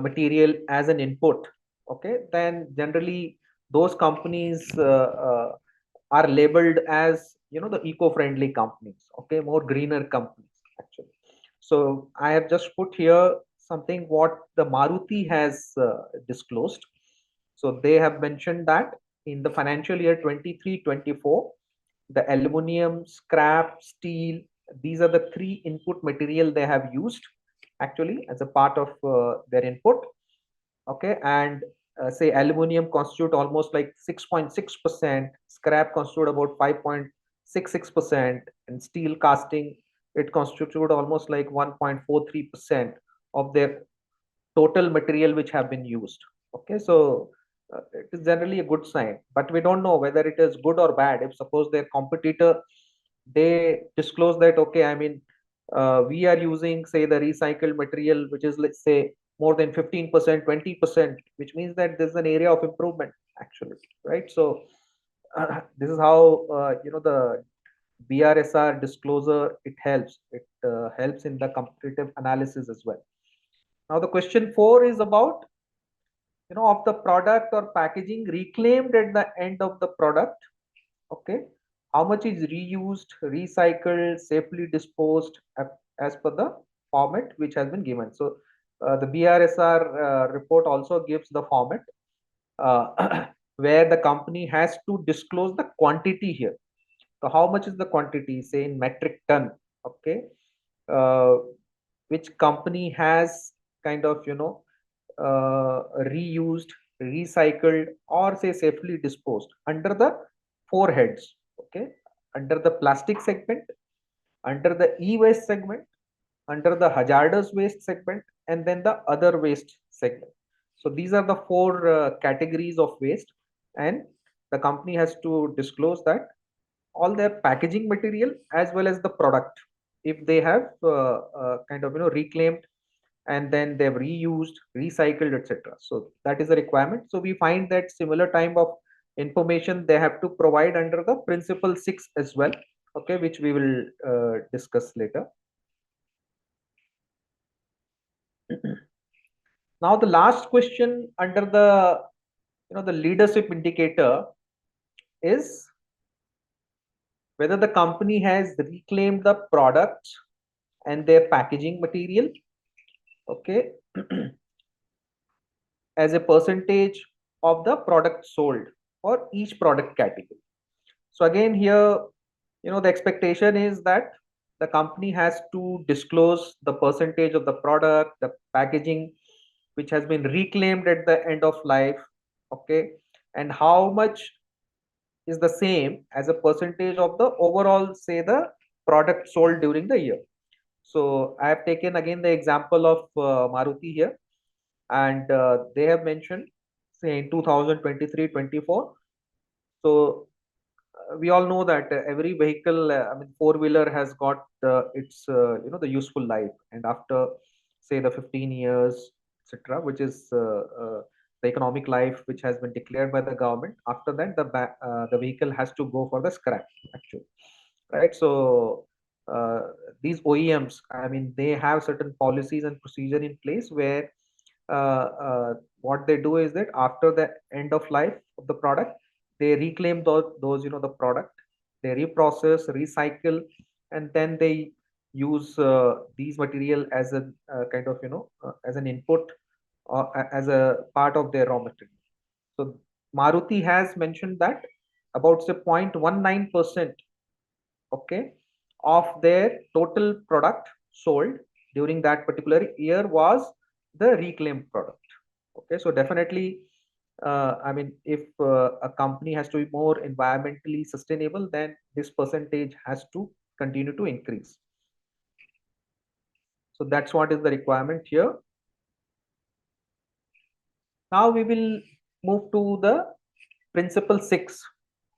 [SPEAKER 3] material as an input, okay, then generally those companies are labeled as the eco-friendly companies, okay, more greener companies actually. So I have just put here something what the Maruti has disclosed. So they have mentioned that in the financial year 23-24, the aluminum, scrap, steel, these are the three input material they have used actually as a part of their input. Okay, and say aluminum constitute almost like 6.6%, scrap constitute about 5.66%, and steel casting it constitute almost like 1.43% of their total material which have been used. Okay, so it is generally a good sign, but we don't know whether it is good or bad. If suppose their competitor, they disclose that, okay, I mean, we are using, say, the recycled material which is, let's say, more than 15%, 20%, which means that there's an area of improvement actually, right? So this is how the BRSR disclosure, it helps. It helps in the competitive analysis as well. Now the question 4 is about, of the product or packaging reclaimed at the end of the product. Okay, how much is reused, recycled, safely disposed as per the format which has been given. So the BRSR report also gives the format where the company has to disclose the quantity here. So how much is the quantity, say in metric ton? Okay, uh, which company has kind of reused, recycled, or say safely disposed under the four heads. Okay, under the plastic segment, under the e-waste segment, under the hazardous waste segment, and then the other waste segment. So these are the four categories of waste, and the company has to disclose that all their packaging material as well as the product, if they have kind of reclaimed, and then they've reused, recycled, etc. So that is a requirement. So we find that similar type of information they have to provide under the principle 6 as well, okay, which we will discuss later. Now the last question under the the leadership indicator is whether the company has reclaimed the products and their packaging material, okay, as a percentage of the product sold for each product category. So again here, the expectation is that the company has to disclose the percentage of the product, the packaging which has been reclaimed at the end of life, okay, and how much is the same as a percentage of the overall, say, the product sold during the year. So I have taken again the example of Maruti here, and they have mentioned, say, in 2023-24. So we all know that every vehicle, I mean, four-wheeler has got its the useful life, and after, say, the 15 years, etc., which is the economic life which has been declared by the government. After that, the vehicle has to go for the scrap actually, right? So uh, these OEMs, I mean, they have certain policies and procedure in place where what they do is that after the end of life of the product, they reclaim those the product, they reprocess, recycle, and then they use these material as a kind of as an input or as a part of their raw material. So Maruti has mentioned that about, say, 0.19%, okay, of their total product sold during that particular year was the reclaimed product. Okay, so definitely, I mean, if a company has to be more environmentally sustainable, then this percentage has to continue to increase. So that's what is the requirement here. Now we will move to the principle 6,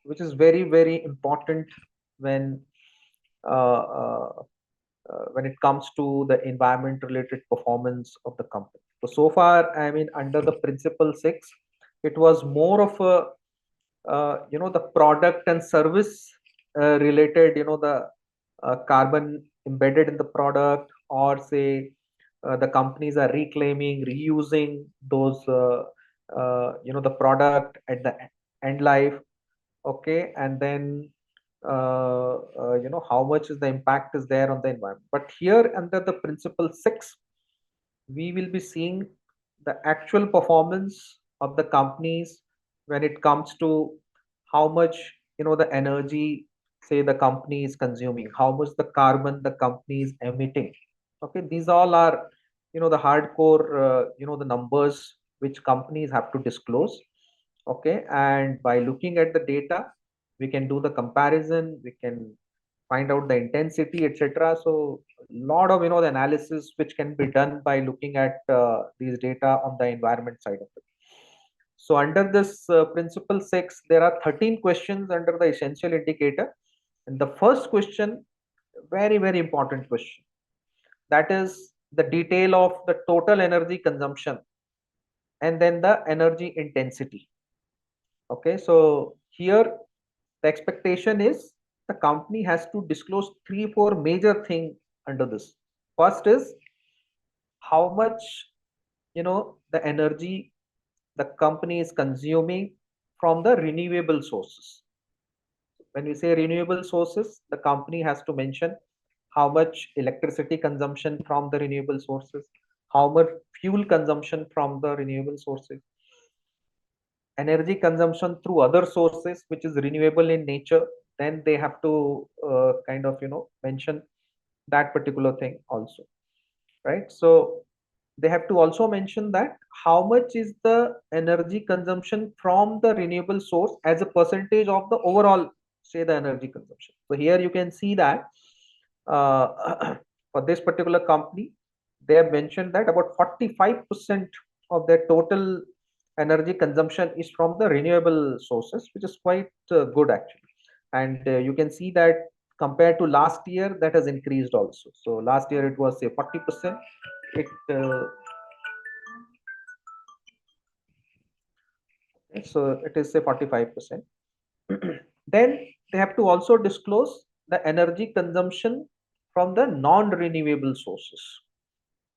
[SPEAKER 3] which is very, very important when uh, uh, when it comes to the environment related performance of the company. So far, I mean, under the principle 6, it was more of a the product and service related, the carbon embedded in the product, or say the companies are reclaiming, reusing those the product at the end life, okay, and then how much is the impact is there on the environment. But here under the principle 6, we will be seeing the actual performance of the companies when it comes to how much the energy, say, the company is consuming, how much the carbon the company is emitting. Okay, these all are the hardcore the numbers which companies have to disclose. Okay, and by looking at the data, we can do the comparison, we can find out the intensity, etc. So a lot of the analysis which can be done by looking at these data on the environment side of it. So under this principle 6, there are 13 questions under the essential indicator. And the first question, very, very important question, that is the detail of the total energy consumption and then the energy intensity. Okay, so here the expectation is the company has to disclose 3 4 major things under this. First is how much the energy the company is consuming from the renewable sources. When we say renewable sources, the company has to mention how much electricity consumption from the renewable sources, how much fuel consumption from the renewable sources, energy consumption through other sources which is renewable in nature. Then they have to kind of mention that particular thing also, right? So they have to also mention that how much is the energy consumption from the renewable source as a percentage of the overall, say, the energy consumption. So here you can see that for this particular company, they have mentioned that about 45% of their total energy consumption is from the renewable sources, which is quite good actually. And you can see that compared to last year, that has increased also. So last year it was say 40%. It so it is say 45%. Then they have to also disclose the energy consumption from the non-renewable sources,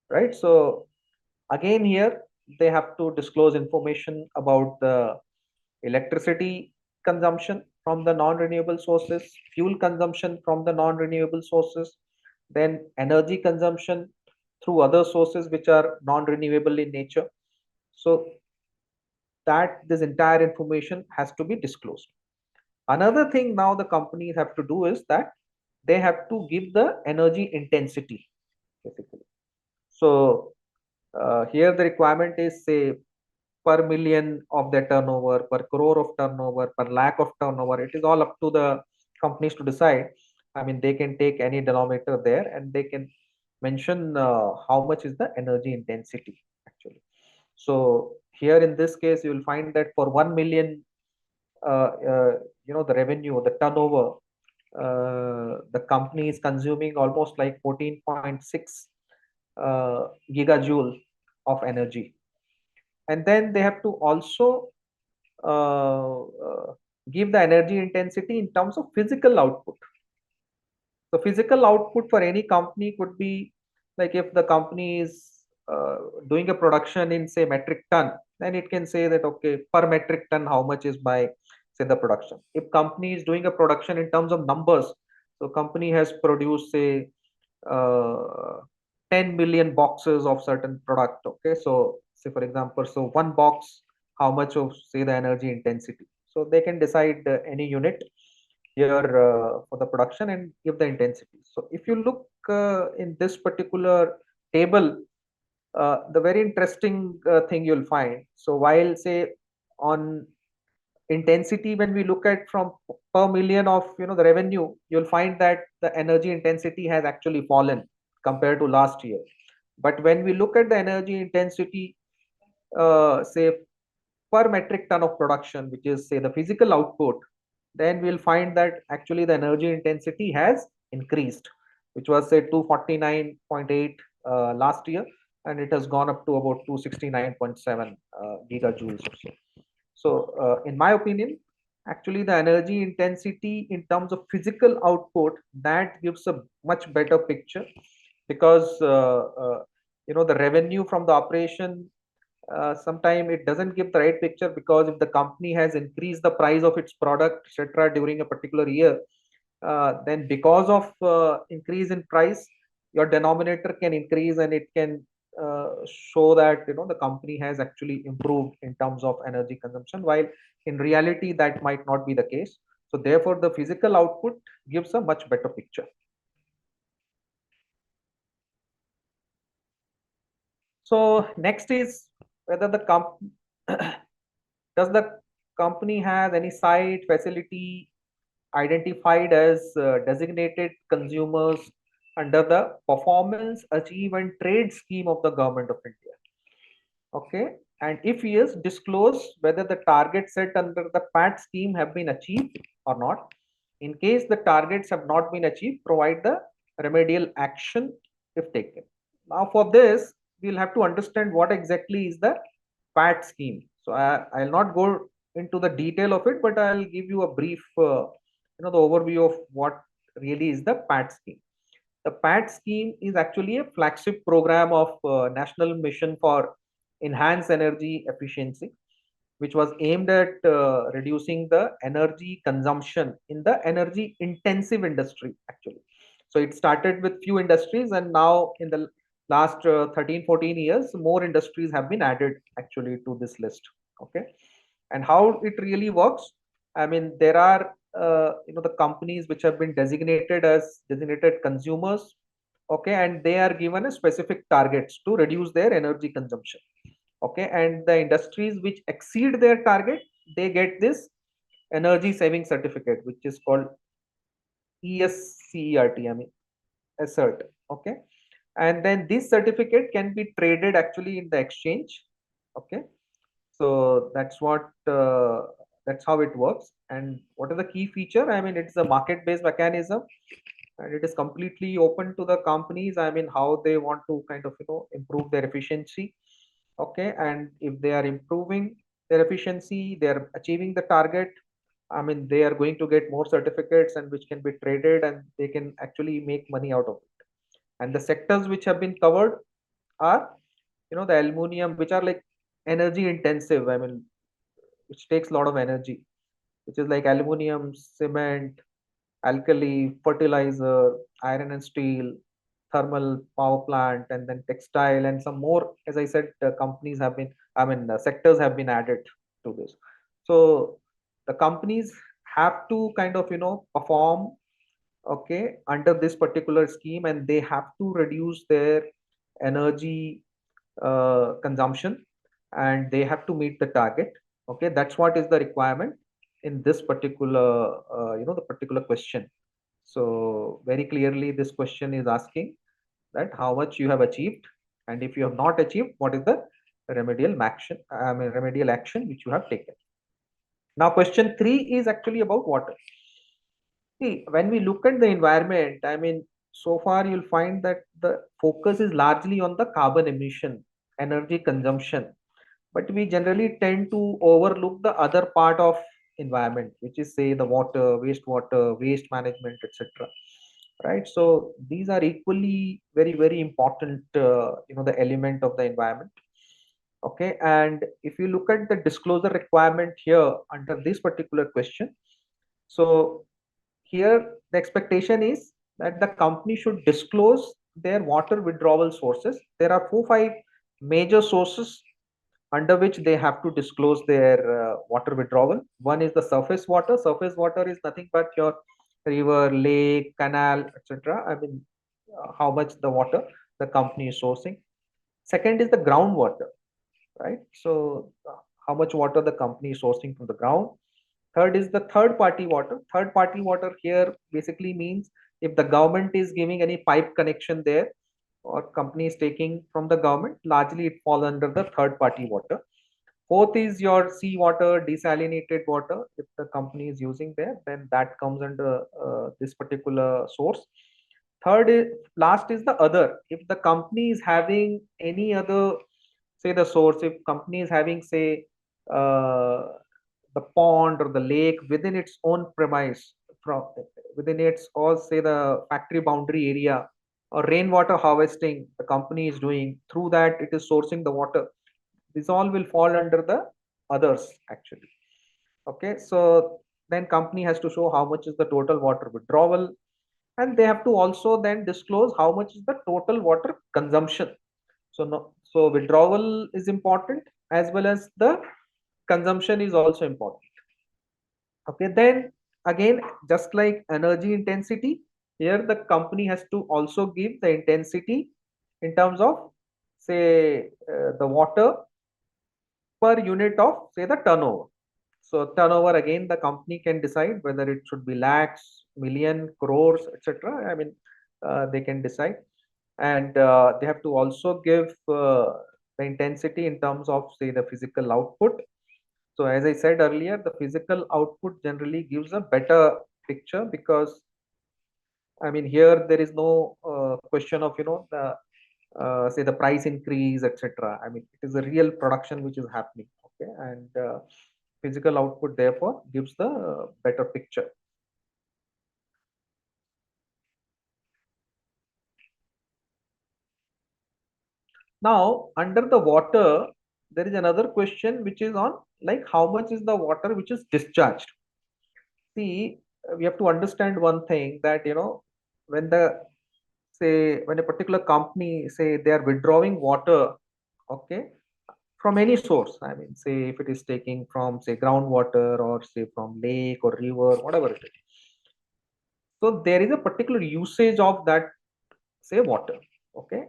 [SPEAKER 3] right? So again here they have to disclose information about the electricity consumption from the non-renewable sources, fuel consumption from the non-renewable sources, then energy consumption through other sources which are non-renewable in nature. So that this entire information has to be disclosed. Another thing now the companies have to do is that they have to give the energy intensity basically. So here the requirement is say per million of their turnover, per crore of turnover, per lakh of turnover. It is all up to the companies to decide. I mean, they can take any denominator there and they can mention how much is the energy intensity actually. So here in this case, you will find that for 1 million, the revenue, the turnover, the company is consuming almost like 14.6 gigajoule of energy. And then they have to also uh, uh, give the energy intensity in terms of physical output. So physical output for any company could be like if the company is doing a production in say metric ton, then it can say that okay, per metric ton how much is by say the production. If company is doing a production in terms of numbers, so company has produced say uh, 10 million boxes of certain product. Okay, so say for example, so one box, how much of say the energy intensity. So they can decide any unit here for the production and give the intensity. So if you look in this particular table, the very interesting thing you'll find. So while say on intensity, when we look at from per million of the revenue, you'll find that the energy intensity has actually fallen compared to last year. But when we look at the energy intensity, say per metric ton of production, which is say the physical output, then we'll find that actually the energy intensity has increased, which was say 249.8 last year, and it has gone up to about 269.7 gigajoules or so. So in my opinion, actually the energy intensity in terms of physical output, that gives a much better picture, because the revenue from the operation, sometimes it doesn't give the right picture, because if the company has increased the price of its product etc during a particular year, then because of increase in price, your denominator can increase and it can show that the company has actually improved in terms of energy consumption, while in reality that might not be the case. So therefore the physical output gives a much better picture. So next is whether the does the company has any site facility identified as designated consumers under the Performance, Achieve and Trade scheme of the Government of India. Okay, and if yes, disclose whether the targets set under the PAT scheme have been achieved or not. In case the targets have not been achieved, provide the remedial action if taken. Now for this, we'll have to understand what exactly is the PAT scheme. So I'll not go into the detail of it, but I'll give you a brief, the overview of what really is the PAT scheme. The PAT scheme is actually a flagship program of National Mission for Enhanced Energy Efficiency, which was aimed at reducing the energy consumption in the energy intensive industry actually. So it started with few industries, and now in the last 13-14 years more industries have been added actually to this list. Okay, and how it really works, I mean, there are the companies which have been designated as designated consumers. Okay, and they are given a specific targets to reduce their energy consumption. Okay, and the industries which exceed their target, they get this energy saving certificate, which is called ESCERT, I mean assert. Okay, and then this certificate can be traded actually in the exchange. Okay, so that's how it works. And what is the key feature? I mean, it's a market based mechanism, and it is completely open to the companies. I mean, how they want to kind of improve their efficiency. Okay, and if they are improving their efficiency, they are achieving the target, I mean, they are going to get more certificates and which can be traded, and they can actually make money out of it. And the sectors which have been covered are the aluminum, which are like energy intensive, I mean, which takes a lot of energy, which is like aluminum, cement, alkali, fertilizer, iron and steel, thermal power plant, and then textile, and some more. As I said, companies have been, I mean, sectors have been added to this. So the companies have to kind of perform, okay, under this particular scheme, and they have to reduce their energy consumption, and they have to meet the target. Okay, that's what is the requirement in this particular the particular question. So very clearly this question is asking that how much you have achieved, and if you have not achieved, what is the remedial action which you have taken. Now question 3 is actually about water. See, when we look at the environment, I mean, so far you'll find that the focus is largely on the carbon emission, energy consumption, but we generally tend to overlook the other part of environment, which is say the water, waste management, etc. Right? So these are equally very important, the element of the environment. Okay, and if you look at the disclosure requirement here under this particular question, so here the expectation is that the company should disclose their water withdrawal sources. There are 4-5 major sources under which they have to disclose their water withdrawal. One is the surface water. Surface water is nothing but your river, lake, canal, etc. I mean, how much the water the company is sourcing. Second is the groundwater, right? So how much water the company is sourcing from the ground. Third is the third party water. Third party water here basically means if the government is giving any pipe connection there, or company is taking from the government, largely it falls under the third party water. Fourth is your seawater, desalinated water. If the company is using there, then that comes under this particular source. Third is, last is the other. If the company is having any other, say the source, if company is having say the pond or the lake within its own premise, from within its, or say the factory boundary area, or rainwater harvesting the company is doing, through that it is sourcing the water, this all will fall under the others actually. Okay, so then company has to show how much is the total water withdrawal, and they have to also then disclose how much is the total water consumption. So no, so withdrawal is important as well as the consumption is also important. Okay, then again, just like energy intensity, here the company has to also give the intensity in terms of say the water per unit of say the turnover. So turnover, again, the company can decide whether it should be lakhs, million, crores, etc. I mean, they can decide, and they have to also give the intensity in terms of, say, the physical output. So as I said earlier, the physical output generally gives a better picture, because I mean, here there is no question of, the say the price increase, etc. I mean, it is a real production which is happening. Okay, and physical output therefore gives the better picture. Now, under the water, there is another question which is on, like, how much is the water which is discharged. See, we have to understand one thing, that when the, say, when a particular company, say, they are withdrawing water, okay, from any source, I mean, say if it is taking from, say, groundwater, or say from lake or river, whatever it is. So there is a particular usage of that, say, water. Okay,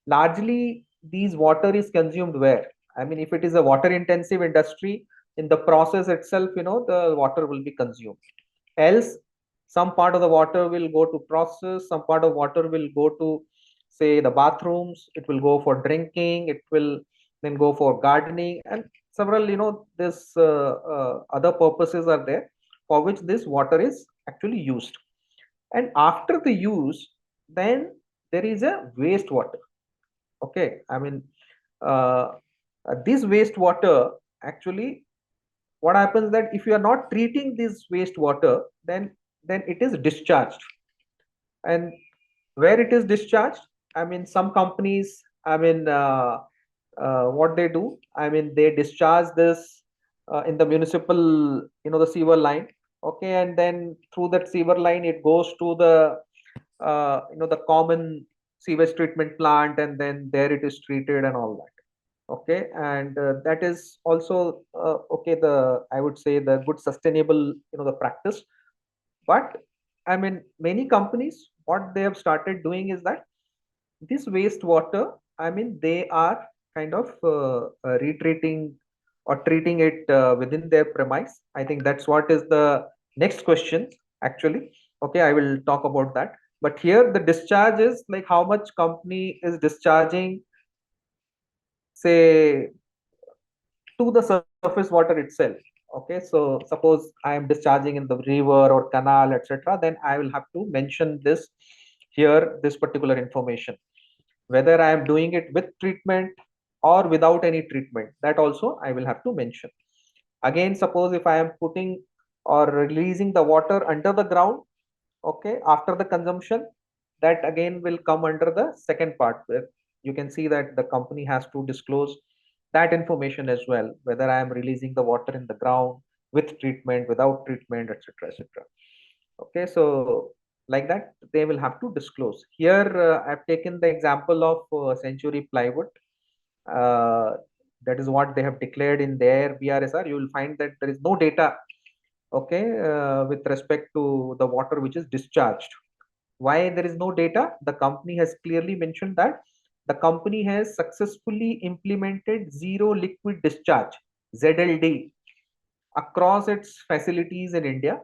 [SPEAKER 3] largely these water is consumed where, I mean, if it is a water intensive industry, in the process itself, the water will be consumed. Else, some part of the water will go to process, some part of water will go to, say, the bathrooms, it will go for drinking, it will then go for gardening, and several, this other purposes are there for which this water is actually used. And after the use, then there is a wastewater. Okay, I mean, uh, this wastewater, actually, what happens, that if you are not treating this wastewater, then it is discharged. And where it is discharged, I mean, some companies, I mean, what they do, I mean, they discharge this in the municipal, the sewer line. Okay, and then through that sewer line it goes to the common sewage treatment plant, and then there it is treated and all that. Okay, and that is also okay, the, I would say, the good sustainable, the practice. But I mean, many companies, what they have started doing is that this wastewater, I mean, they are kind of retreating or treating it within their premise. I think that's what is the next question, actually. Okay, I will talk about that. But here the discharge is like how much company is discharging, say, to the surface water itself. Okay, so suppose I am discharging in the river or canal, etc., then I will have to mention this here, this particular information, whether I am doing it with treatment or without any treatment, that also I will have to mention. Again, suppose if I am putting or releasing the water under the ground, okay, after the consumption, that again will come under the second part, where you can see that the company has to disclose that information as well, whether I am releasing the water in the ground with treatment, without treatment, etc., etc. Okay, so like that they will have to disclose. Here I've taken the example of Century Plywood. uh, that is what they have declared in their BRSR. You will find that there is no data, okay, with respect to the water which is discharged. Why there is no data? The company has clearly mentioned that the company has successfully implemented zero liquid discharge, ZLD, across its facilities in India,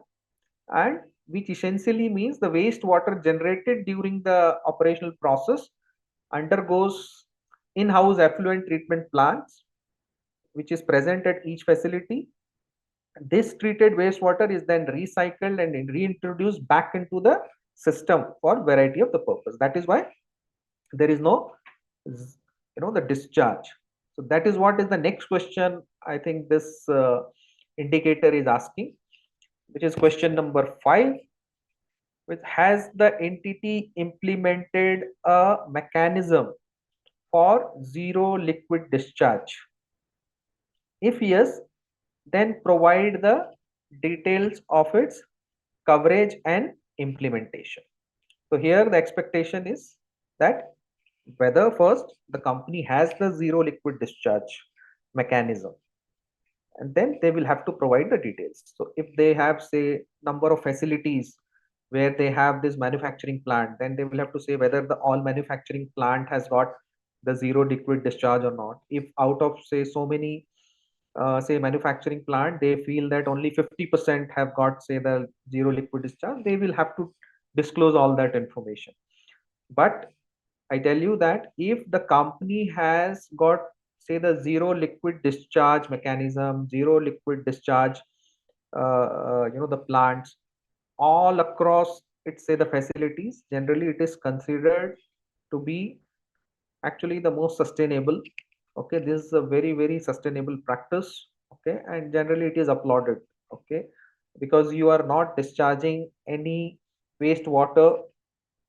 [SPEAKER 3] and which essentially means the wastewater generated during the operational process undergoes in-house effluent treatment plants, which is present at each facility. This treated wastewater is then recycled and reintroduced back into the system for variety of the purpose. That is why there is no, the discharge. So that is what is the next question, I think this indicator is asking, which is question number 5, which has the entity implemented a mechanism for zero liquid discharge. If yes, then provide the details of its coverage and implementation. So here the expectation is that whether first the company has the zero liquid discharge mechanism, and then they will have to provide the details. So if they have, say, number of facilities where they have this manufacturing plant, then they will have to say whether the all manufacturing plant has got the zero liquid discharge or not. If out of, say, so many say manufacturing plant, they feel that only 50% have got, say, the zero liquid discharge, they will have to disclose all that information. But I tell you that if the company has got, say, the zero liquid discharge mechanism, zero liquid discharge, the plants all across, it's say the facilities, generally it is considered to be actually the most sustainable. Okay, this is a very, very sustainable practice. Okay, and generally it is applauded. Okay, because you are not discharging any wastewater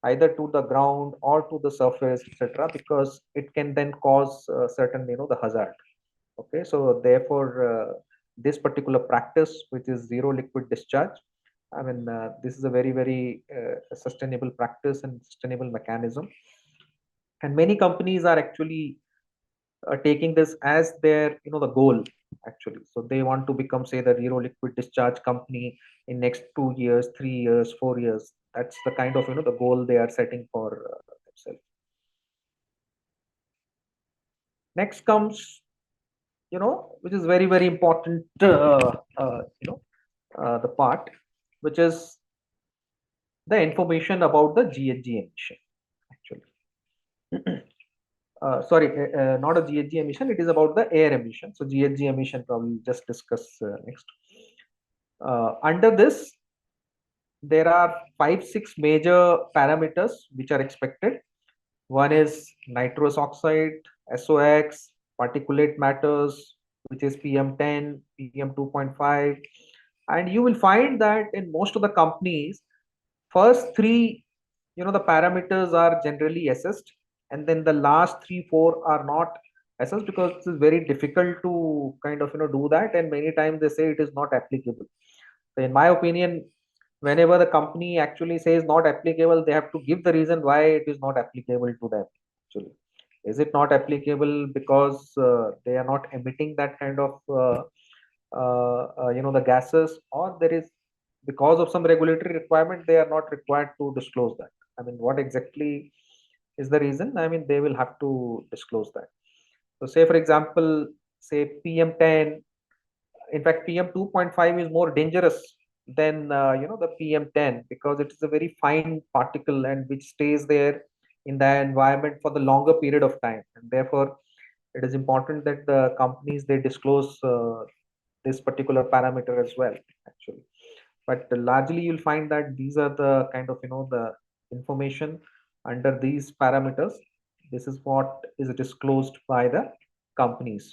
[SPEAKER 3] either to the ground or to the surface, etc., because it can then cause certain, the hazard. Okay, so therefore this particular practice, which is zero liquid discharge, I mean, this is a very, very sustainable practice and sustainable mechanism, and many companies are actually taking this as their, the goal actually. So they want to become, say, the zero liquid discharge company in next 2 years, 3 years, 4 years. That's the kind of, the goal they are setting for themselves. Next comes, which is very, very important, the part, which is the information about the GHG emission actually. Sorry, not a GHG emission, it is about the air emission. So GHG emission probably just discuss next. Under this, there are 5-6 major parameters which are expected. One is nitrous oxide, SOx, particulate matters, which is PM10, PM2.5. And you will find that in most of the companies, first three, the parameters are generally assessed, and then the last 3-4 are not assessed because it is very difficult to kind of, do that, and many times they say it is not applicable. So in my opinion, whenever the company actually says not applicable, they have to give the reason why it is not applicable to them actually. Is it not applicable because they are not emitting that kind of the gases, or there is, because of some regulatory requirement, they are not required to disclose that? I mean, what exactly is the reason? I mean, they will have to disclose that. So say for example, say PM10, in fact PM2.5 is more dangerous than the PM10, because it is a very fine particle and which stays there in the environment for the longer period of time, and therefore it is important that the companies, they disclose this particular parameter as well actually. But largely you'll find that these are the kind of, the information under these parameters. This is what is disclosed by the companies.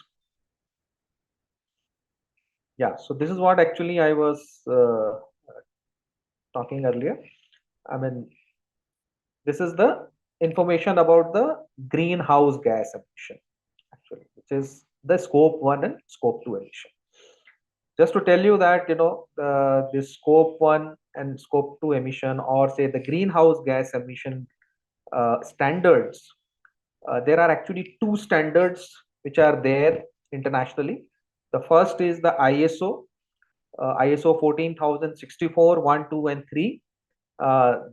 [SPEAKER 3] Yeah, so this is what actually I was talking earlier. I mean, this is the information about the greenhouse gas emission actually, which is the scope 1 and scope 2 emission. Just to tell you that, the scope 1 and scope 2 emission, or say the greenhouse gas emission standards, there are actually two standards which are there internationally. The first is the ISO 14064 1, 2, and 3.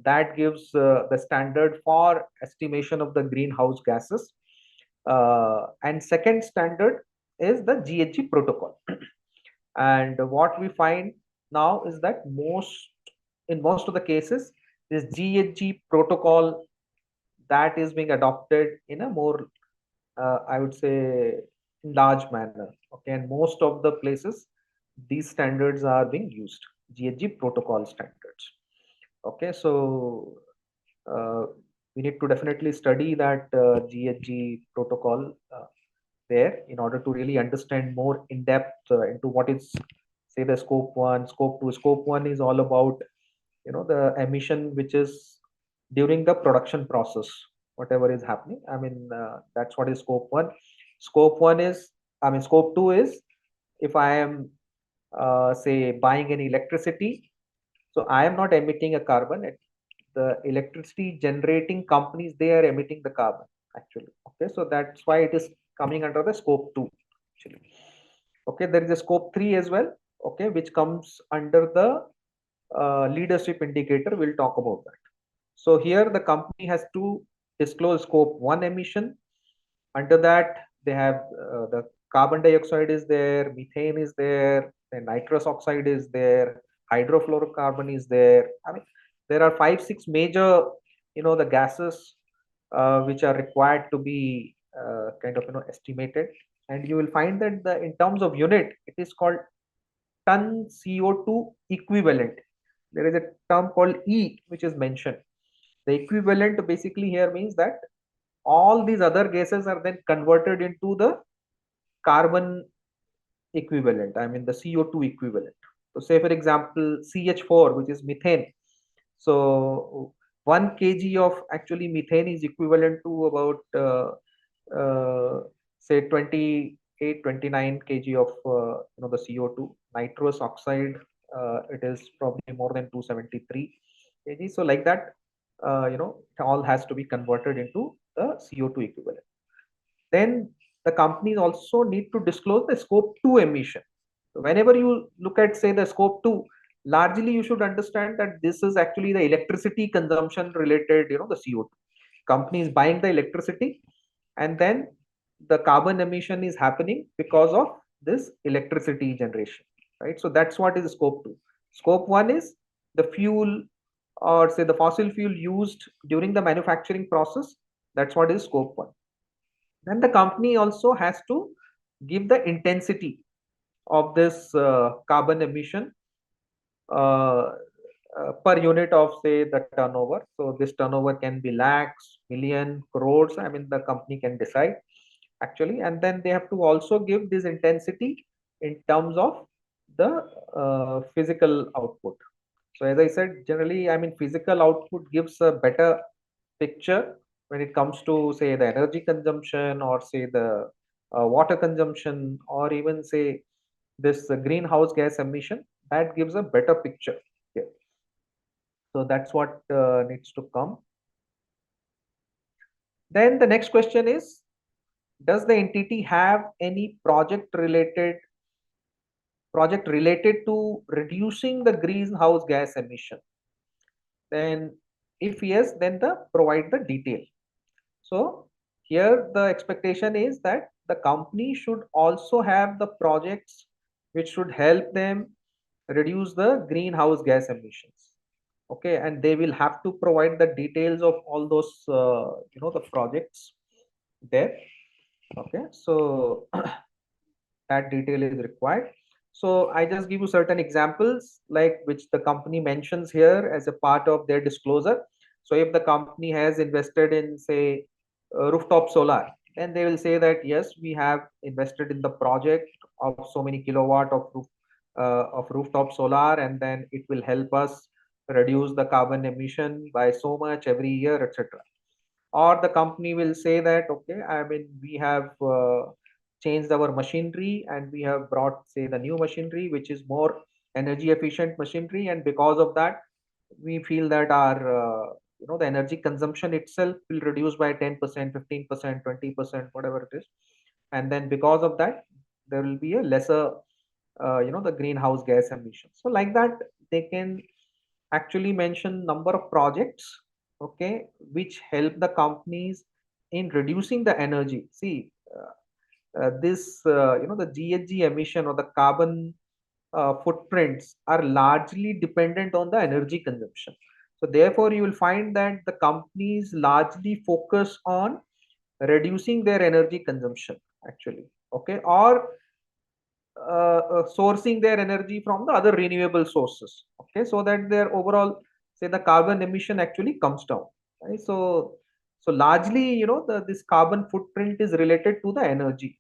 [SPEAKER 3] That gives the standard for estimation of the greenhouse gases. And second standard is the GHG protocol. And what we find now is that in most of the cases, this GHG protocol, that is being adopted in a more, I would say, large manner. Okay, and most of the places, these standards are being used, GHG protocol standards. Okay, so we need to definitely study that GHG protocol there in order to really understand more in depth into what is, say, the scope 1, scope 2. Scope 1 is all about, the emission which is during the production process, whatever is happening. I mean, that's what is scope 1. Scope 1 is, I mean, scope 2 is if I am say buying any electricity, so I am not emitting a carbon. The electricity generating companies, they are emitting the carbon actually. Okay, so that's why it is coming under the scope 2 actually. Okay, there is a scope 3 as well, okay, which comes under the leadership indicator. We'll talk about that. So here the company has to disclose scope 1 emission. Under that, they have the carbon dioxide is there, methane is there, then nitrous oxide is there, hydrofluorocarbon is there. I mean, there are 5 6 major, the gases which are required to be kind of estimated. And you will find that in terms of unit, it is called ton CO2 equivalent. There is a term called E which is mentioned. The equivalent basically here means that all these other gases are then converted into the carbon equivalent, I mean the CO2 equivalent. So say for example CH4, which is methane. So 1 kg of actually methane is equivalent to about say 28 29 kg of the CO2. Nitrous oxide, it is probably more than 273 kg. So like that, it all has to be converted into the CO2 equivalent. Then the companies also need to disclose the scope 2 emission. So whenever you look at say the scope 2, largely you should understand that this is actually the electricity consumption related, the CO2. Company is buying the electricity, and then the carbon emission is happening because of this electricity generation, right? So that's what is scope 2. Scope 1 is the fuel, or say the fossil fuel used during the manufacturing process. That's what is scope 1. Then the company also has to give the intensity of this carbon emission uh, per unit of say the turnover. So this turnover can be lakhs, million, crores. I mean the company can decide actually, and then they have to also give this intensity in terms of the physical output. So as I said, generally, I mean physical output gives a better picture when it comes to say the energy consumption, or say the water consumption, or even say this greenhouse gas emission. That gives a better picture here. So that's what needs to come. Then the next question is, does the entity have any project related to reducing the greenhouse gas emission? Then if yes, then provide the detail. So here the expectation is that the company should also have the projects which should help them reduce the greenhouse gas emissions. Okay, and they will have to provide the details of all those the projects there. Okay, so that detail is required. So I just give you certain examples like which the company mentions here as a part of their disclosure. So if the company has invested in say rooftop solar, then they will say that yes, we have invested in the project of so many kilowatt of rooftop solar, and then it will help us reduce the carbon emission by so much every year, etc. Or the company will say that okay, I mean we have changed our machinery, and we have brought say the new machinery which is more energy efficient machinery, and because of that we feel that our the energy consumption itself will reduce by 10%, 15%, 20%, whatever it is. And then because of that there will be a lesser the greenhouse gas emission. So like that they can actually mention number of projects, okay, which help the companies in reducing the energy. See, this the GHG emission or the carbon footprints are largely dependent on the energy consumption. So therefore you will find that the companies largely focus on reducing their energy consumption actually, okay, or sourcing their energy from the other renewable sources, okay, so that their overall say the carbon emission actually comes down, right? So largely this carbon footprint is related to the energy.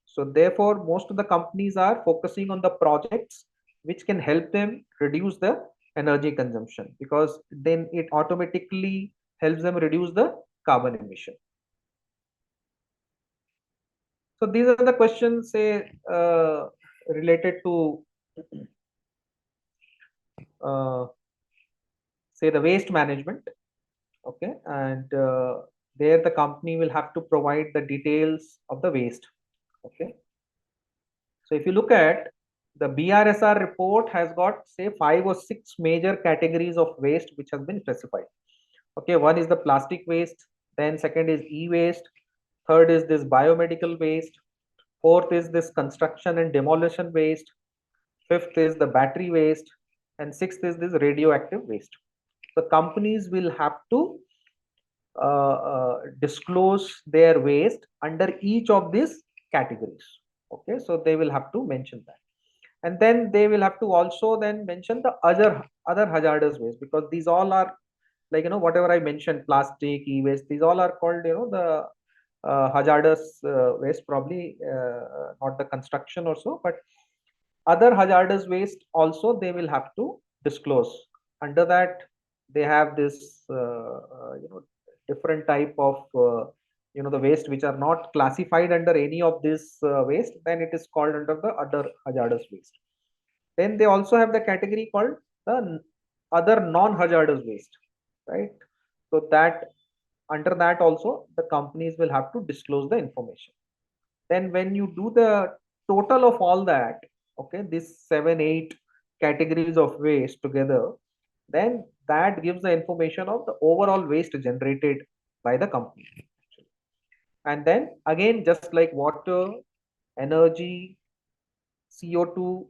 [SPEAKER 3] So therefore most of the companies are focusing on the projects which can help them reduce the energy consumption, because then it automatically helps them reduce the carbon emission. So these are the questions say related to uh, say the waste management, okay, and there the company will have to provide the details of the waste, okay. So if you look at the BRSR report has got say 5 or 6 major categories of waste which has been specified. Okay, one is the plastic waste, then second is e-waste, third is this biomedical waste, Fourth is this construction and demolition waste. Fifth is the battery waste, and sixth is this radioactive waste. The companies will have to disclose their waste under each of these categories. Okay, so they will have to mention that, and then they will have to also then mention the other hazardous waste, because these all are like, whatever I mentioned, plastic, e-waste, these all are called, the hazardous waste, probably not the construction or so, but other hazardous waste also they will have to disclose. Under that, they have this different type of the waste which are not classified under any of this waste, then it is called under the other hazardous waste. Then they also have the category called the other non-hazardous waste, right? So that under that also the companies will have to disclose the information. Then when you do the total of all that, okay, these 7 8 categories of waste together, then that gives the information of the overall waste generated by the company. And then again, just like water, energy, CO2,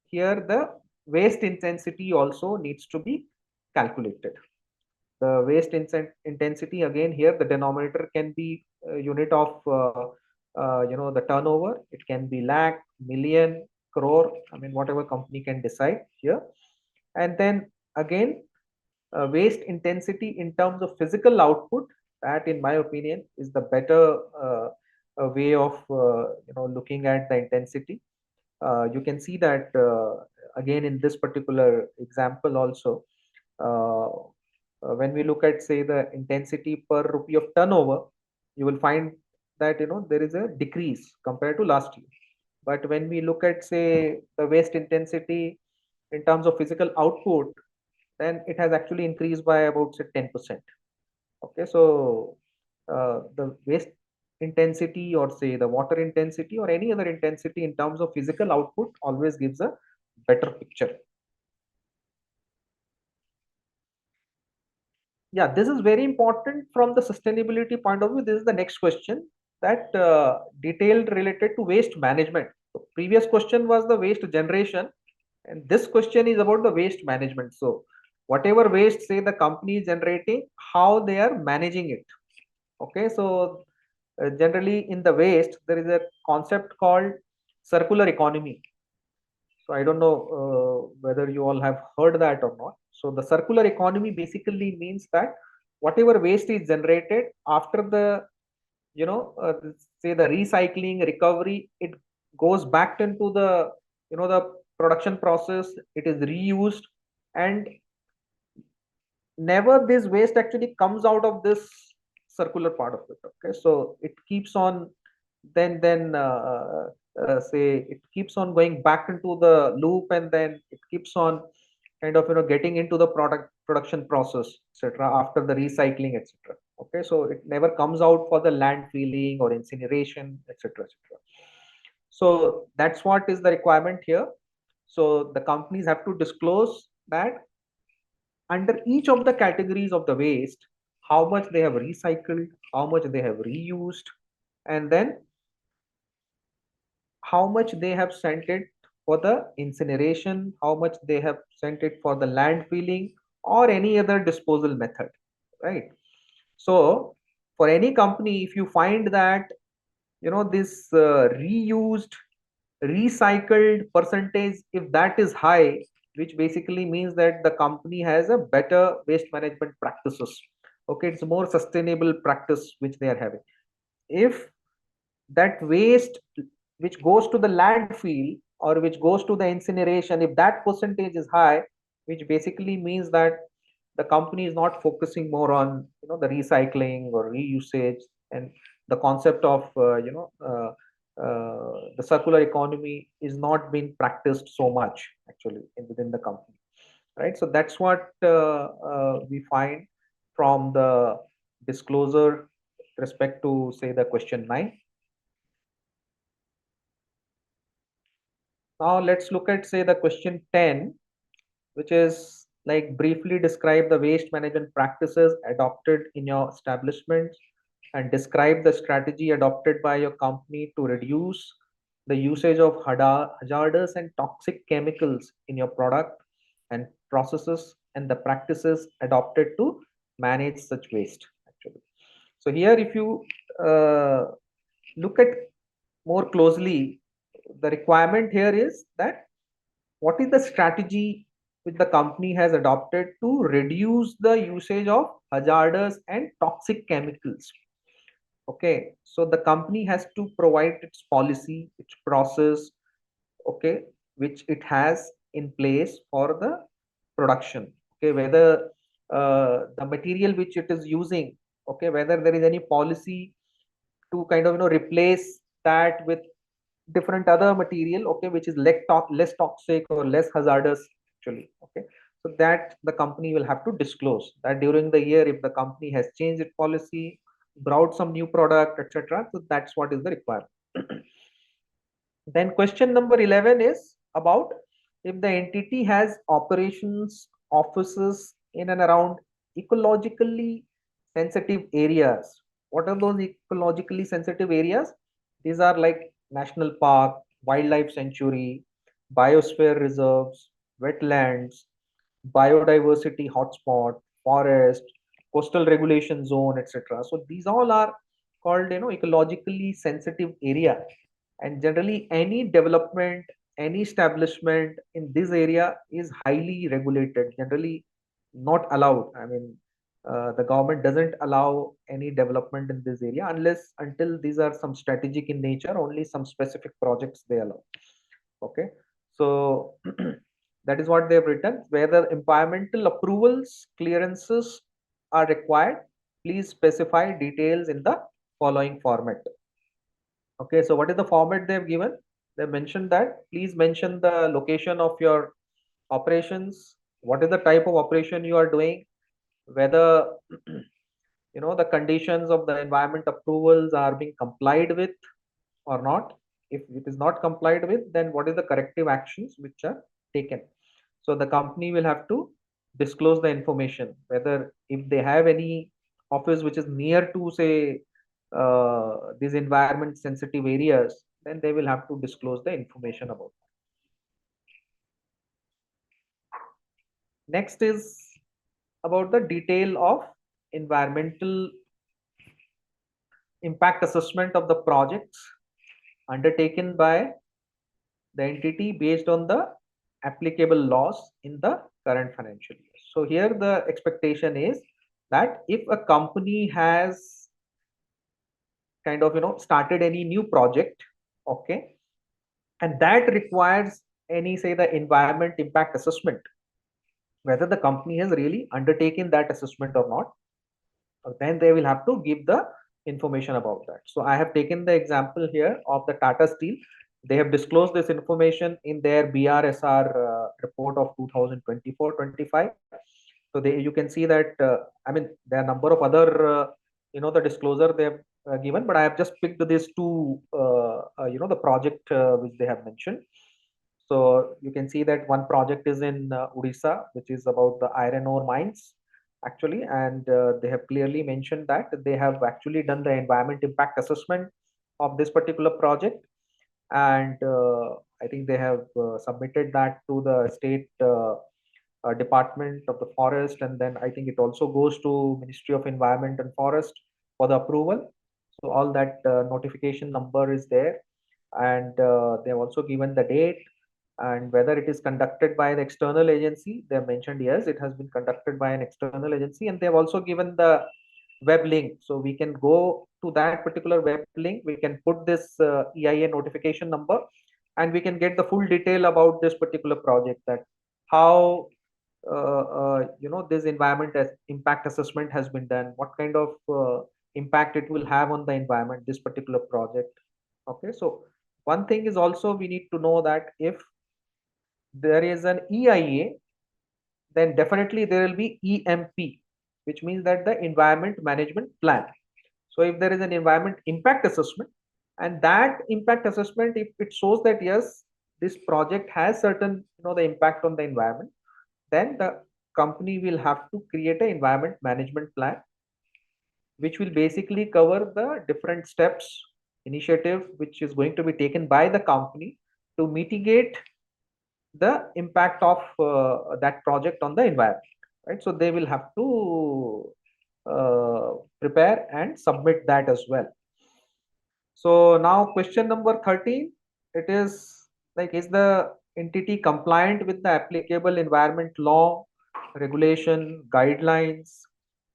[SPEAKER 3] here the waste intensity also needs to be calculated. The waste intensity, again, here the denominator can be unit of the turnover. It can be lakh, million, crore, I mean whatever company can decide here. And then again, waste intensity in terms of physical output, that in my opinion is the better way of looking at the intensity. You can see that again in this particular example also, uh, when we look at, say, the intensity per rupee of turnover, you will find that there is a decrease compared to last year. But when we look at, say, the waste intensity in terms of physical output, then it has actually increased by about, say, 10%. Okay, so the waste intensity, or say the water intensity, or any other intensity in terms of physical output always gives a better picture. Yeah, this is very important from the sustainability point of view. This is the next question, that detailed related to waste management. So previous question was the waste generation, and this question is about the waste management. So whatever waste, say, the company is generating, how they are managing it. Okay, so generally in the waste there is a concept called circular economy. So I don't know whether you all have heard that or not. So the circular economy basically means that whatever waste is generated after the, say, the recycling, recovery, it goes back into the, the production process. It is reused, and never this waste actually comes out of this circular part of it. Okay, so it keeps on, say, it keeps on going back into the loop, and then it keeps on kind of getting into the production process, etc., after the recycling, etc. Okay, so it never comes out for the land filling or incineration, etc., etc. So that's what is the requirement here. So the companies have to disclose that under each of the categories of the waste, how much they have recycled, how much they have reused, and then how much they have sent it for the incineration, how much they have sent it for the land filling or any other disposal method, right? So for any company, if you find that this reused, recycled percentage, if that is high, which basically means that the company has a better waste management practices. Okay, it's a more sustainable practice which they are having. If that waste which goes to the landfill or which goes to the incineration, if that percentage is high, which basically means that the company is not focusing more on the recycling or reusage, and the concept of the circular economy is not being practiced so much actually within the company, right? So that's what we find from the disclosure respect to, say, the question 9. Now let's look at, say, the question 10, which is like, briefly describe the waste management practices adopted in your establishment and describe the strategy adopted by your company to reduce the usage of hazardous and toxic chemicals in your product and processes, and the practices adopted to manage such waste actually. So here, if you look at more closely, the requirement here is that what is the strategy which the company has adopted to reduce the usage of hazardous and toxic chemicals. Okay, so the company has to provide its policy, its process, okay, which it has in place for the production. Okay, whether the material which it is using, okay, whether there is any policy to kind of replace that with different other material, okay, which is less toxic or less hazardous actually. Okay, so that the company will have to disclose that during the year, if the company has changed its policy, brought some new product, etc. So that's what is the requirement. Then question number 11 is about if the entity has operations, offices in and around ecologically sensitive areas. What are those ecologically sensitive areas? These are like national park, wildlife sanctuary, biosphere reserves, wetlands, biodiversity hotspot, forest, coastal regulation zone, etc. So these all are called ecologically sensitive area, and generally any development, any establishment in this area is highly regulated, generally not allowed. I mean, the government doesn't allow any development in this area unless until these are some strategic in nature, only some specific projects they allow. Okay, so that is what they have written. Whether environmental approvals, clearances are required, please specify details in the following format. Okay, so what is the format they've given? They mentioned that please mention the location of your operations, what is the type of operation you are doing, whether the conditions of the environment approvals are being complied with or not. If it is not complied with, then what is the corrective actions which are taken? So the company will have to disclose the information, whether if they have any office which is near to, say, these environment sensitive areas, then they will have to disclose the information about that. Next is about the detail of environmental impact assessment of the projects undertaken by the entity based on the applicable laws in the current financial year. So here the expectation is that if a company has kind of started any new project, okay, and that requires any, say, the environment impact assessment, whether the company has really undertaken that assessment or not, then they will have to give the information about that. So I have taken the example here of the Tata Steel. They have disclosed this information in their BRSR report of 2024-25. So you can see that, I mean, there are a number of other, the disclosure they have given, but I have just picked these two, the project which they have mentioned. So you can see that one project is in Odisha, which is about the iron ore mines actually, and they have clearly mentioned that they have actually done the environment impact assessment of this particular project, and I think they have submitted that to the state department of the forest, and then I think it also goes to Ministry of Environment and Forest for the approval. So all that notification number is there, and they have also given the date, and whether it is conducted by an external agency. They have mentioned yes, it has been conducted by an external agency, and they have also given the web link, so we can go to that particular web link, we can put this EIA notification number, and we can get the full detail about this particular project, that how this environment impact assessment has been done, what kind of impact it will have on the environment, this particular project. Okay, so one thing is also we need to know that if there is an EIA, then definitely there will be EMP, which means that the environment management plan. So if there is an environment impact assessment, and that impact assessment, if it shows that yes, this project has certain the impact on the environment, then the company will have to create an environment management plan, which will basically cover the different steps initiative which is going to be taken by the company to mitigate the impact of that project on the environment, right? So they will have to prepare and submit that as well. So now question number 13, it is like, is the entity compliant with the applicable environment law, regulation, guidelines,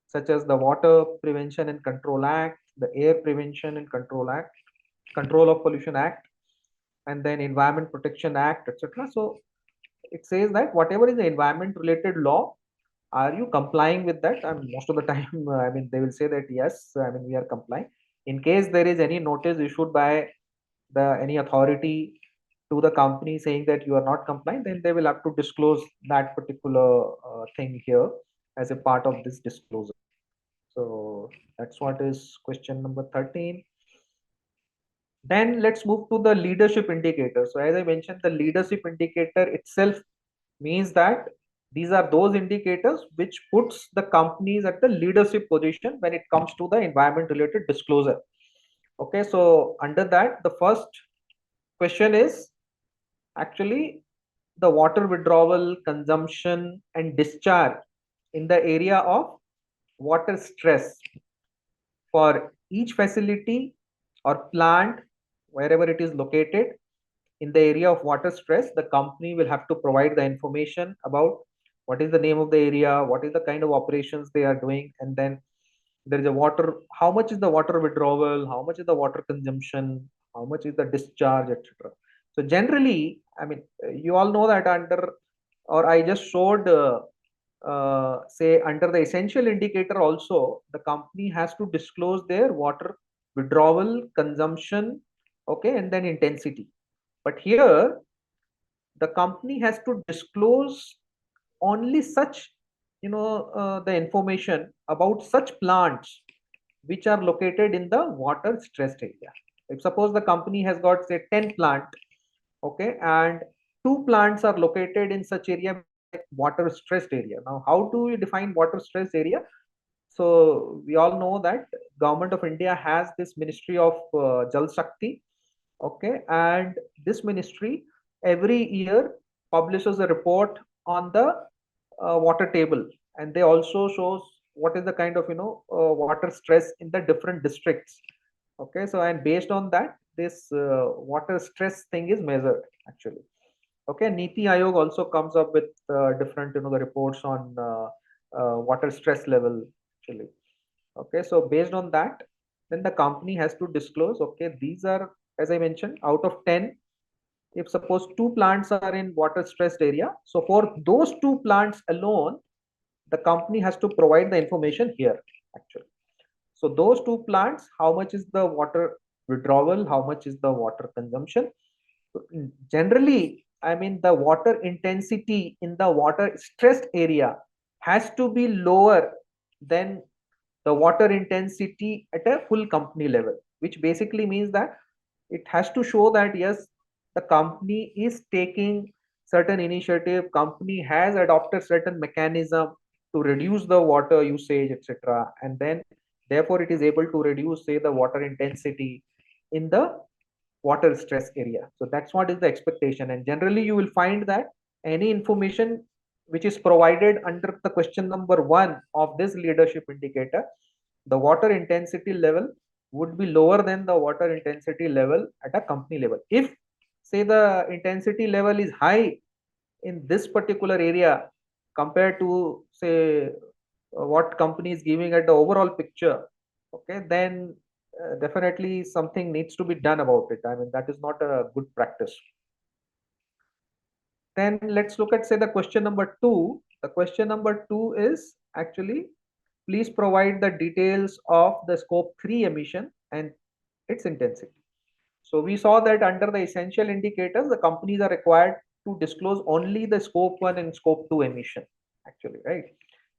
[SPEAKER 3] such as the Water Prevention and Control Act, the Air Prevention and Control Act, Control of Pollution Act, and then Environment Protection Act, etc. So it says that whatever is the environment related law, are you complying with that? And most of the time, I mean, they will say that yes, I mean, we are complying. In case there is any notice issued by the any authority to the company saying that you are not compliant, then they will have to disclose that particular thing here as a part of this disclosure. So that's what is question number 13. Then let's move to the leadership indicator. So as I mentioned, the leadership indicator itself means that these are those indicators which puts the companies at the leadership position when it comes to the environment related disclosure. Okay, so under that, the first question is actually the water withdrawal, consumption, and discharge in the area of water stress for each facility or plant wherever it is located in the area of water stress. The company will have to provide the information about what is the name of the area, what is the kind of operations they are doing, and then there is a water, how much is the water withdrawal, how much is the water consumption, how much is the discharge, etc. So generally, I mean, you all know that under, or I just showed say under the essential indicator also, the company has to disclose their water withdrawal, consumption, okay, and then intensity. But here the company has to disclose only such, the information about such plants which are located in the water stressed area. If suppose the company has got say 10 plant, okay, and 2 plants are located in such area which is like water stressed area. Now how do we define water stressed area? So we all know that government of India has this ministry of Jal Shakti, okay, and this ministry every year publishes a report on the water table, and they also shows what is the kind of water stress in the different districts. Okay, so and based on that, this water stress thing is measured actually. Okay, Niti Aayog also comes up with different the reports on water stress level actually. Okay, so based on that, then the company has to disclose, okay, these are, as I mentioned, out of 10, if suppose 2 plants are in water stressed area, so for those 2 plants alone, the company has to provide the information here actually. So those 2 plants, how much is the water withdrawal, how much is the water consumption? So generally, I mean, the water intensity in the water stressed area has to be lower than the water intensity at a full company level, which basically means that it has to show that yes, the company is taking certain initiative, company has adopted certain mechanism to reduce the water usage, etc., and then therefore it is able to reduce, say, the water intensity in the water stress area. So that's what is the expectation, and generally you will find that any information which is provided under the question number 1 of this leadership indicator, the water intensity level would be lower than the water intensity level at a company level. If say the intensity level is high in this particular area compared to say what company is giving at the overall picture, okay, then definitely something needs to be done about it. I mean, that is not a good practice. Then let's look at say the question number 2. The question number 2 is actually, please provide the details of the scope 3 emission and its intensity. So we saw that under the essential indicators, the companies are required to disclose only the scope 1 and scope 2 emission actually, right?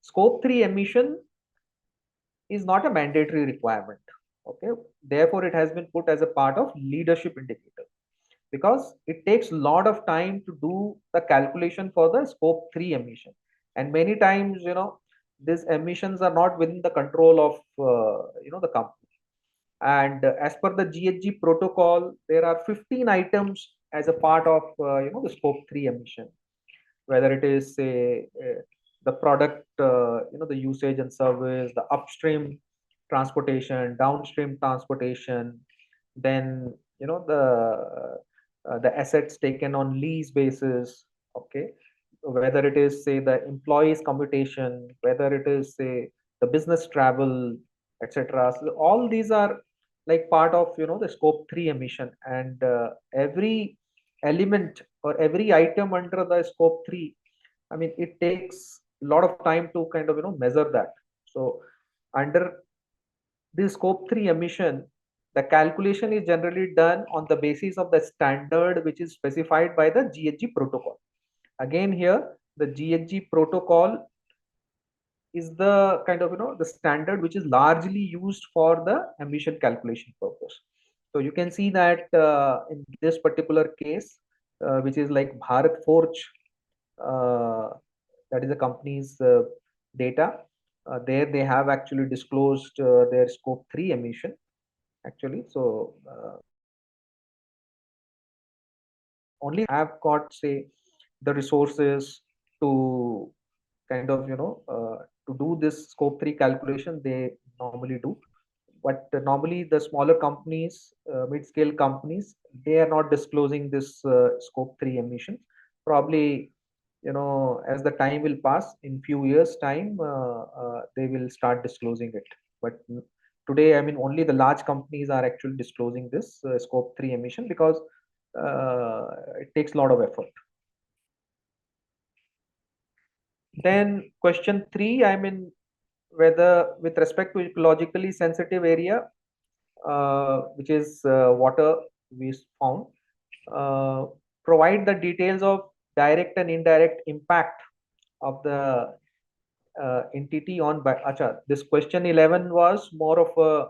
[SPEAKER 3] Scope 3 emission is not a mandatory requirement. Okay, therefore it has been put as a part of leadership indicator because it takes a lot of time to do the calculation for the scope 3 emission, and many times these emissions are not within the control of the company. And as per the GHG protocol, there are 15 items as a part of the scope 3 emission, whether it is say the product, the usage and service, the upstream transportation, downstream transportation, then the assets taken on lease basis, okay, whether it is say the employees commutation, whether it is say the business travel, etc. So all these are like part of the scope 3 emission, and every element or every item under the scope 3, I mean, it takes a lot of time to kind of measure that. So under the scope 3 emission, the calculation is generally done on the basis of the standard which is specified by the GHG protocol. Again, here the GHG protocol is the kind of the standard which is largely used for the emission calculation purpose. So you can see that in this particular case, which is like Bharat Forge, that is the company's data. There they have actually disclosed their scope 3 emission actually. So only have got say the resources to kind of to do this scope 3 calculation, they normally do. But normally the smaller companies, mid-scale companies, they are not disclosing this scope 3 emissions. Probably as the time will pass, in few years time they will start disclosing it. But today, I mean, only the large companies are actually disclosing this scope 3 emission, because it takes a lot of effort. Then question 3, I mean, whether with respect to ecologically sensitive area, which is water, we found, uh, provide the details of direct and indirect impact of the entity on by Acha. This question 11 was more of a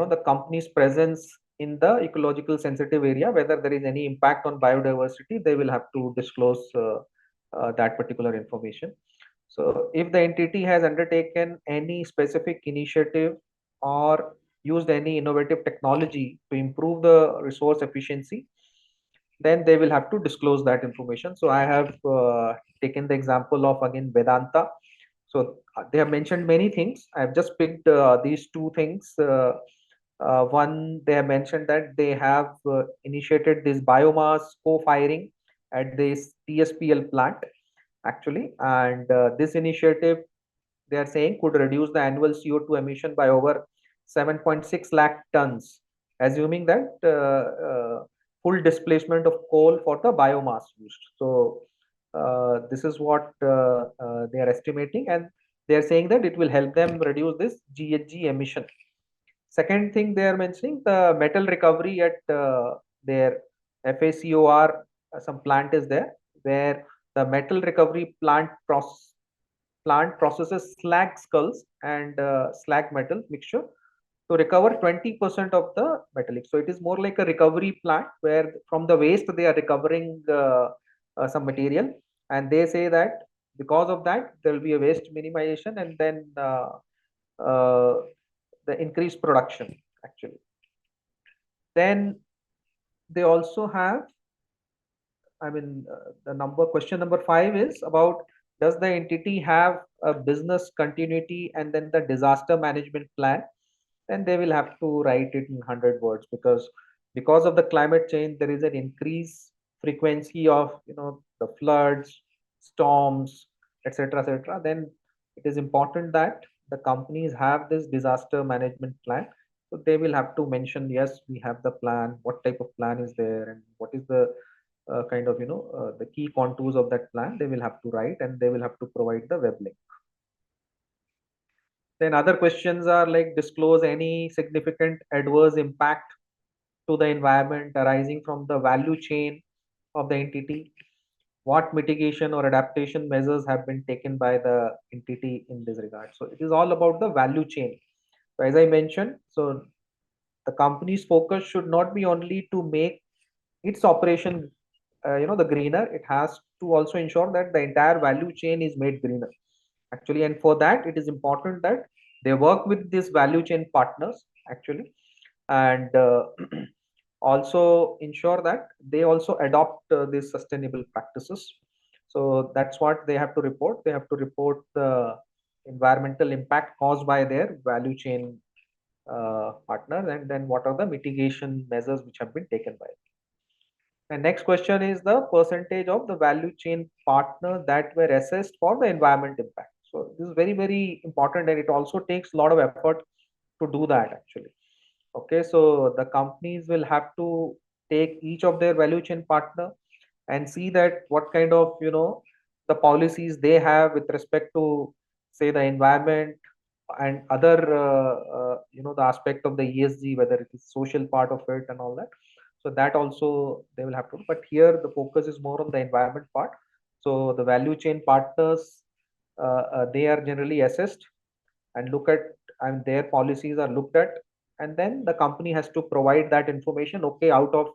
[SPEAKER 3] the company's presence in the ecological sensitive area, whether there is any impact on biodiversity, they will have to disclose that particular information. So if the entity has undertaken any specific initiative or used any innovative technology to improve the resource efficiency, then they will have to disclose that information. So I have taken the example of again Vedanta. So they have mentioned many things. I have just picked these two things. One, they have mentioned that they have initiated this biomass co-firing at this TSPL plant actually, and this initiative, they are saying, could reduce the annual CO2 emission by over 7.6 lakh tons, assuming that full displacement of coal for the biomass used. So this is what they are estimating, and they are saying that it will help them reduce this GHG emission. Second thing they are mentioning, the metal recovery at their FACOR, some plant is there, where the metal recovery plant processes slag skulls and slag metal mixture to recover 20% of the metallic. So it is more like a recovery plant where from the waste they are recovering some material, and they say that because of that there will be a waste minimization, and then uh, the increased production actually. Then they also have, I mean, the question number 5 is about, does the entity have a business continuity and then the disaster management plan? Then they will have to write it in 100 words, because of the climate change there is an increased frequency of the floods, storms, etc., etc. Then it is important that the companies have this disaster management plan. So they will have to mention, yes, we have the plan, what type of plan is there, and what is the kind of the key contours of that plan. They will have to write, and they will have to provide the web link. Then other questions are like, disclose any significant adverse impact to the environment arising from the value chain of the entity. What mitigation or adaptation measures have been taken by the entity in this regard? So it is all about the value chain. So as I mentioned, so the company's focus should not be only to make its operation the greener. It has to also ensure that the entire value chain is made greener actually, and for that it is important that they work with these value chain partners actually, and also ensure that they also adopt these sustainable practices. So that's what they have to report. They have to report the environmental impact caused by their value chain partners, and then what are the mitigation measures which have been taken by them. And next question is the percentage of the value chain partners that were assessed for the environment impact. So this is very, very important, and it also takes a lot of effort to do that actually. Okay, so the companies will have to take each of their value chain partner and see that what kind of, the policies they have with respect to, say, the environment and other the aspect of the ESG, whether it is social part of it and all that. So that also they will have to, but here the focus is more on the environment part. So the value chain partners, they are generally assessed and look at, and their policies are looked at, and then the company has to provide that information. Okay, out of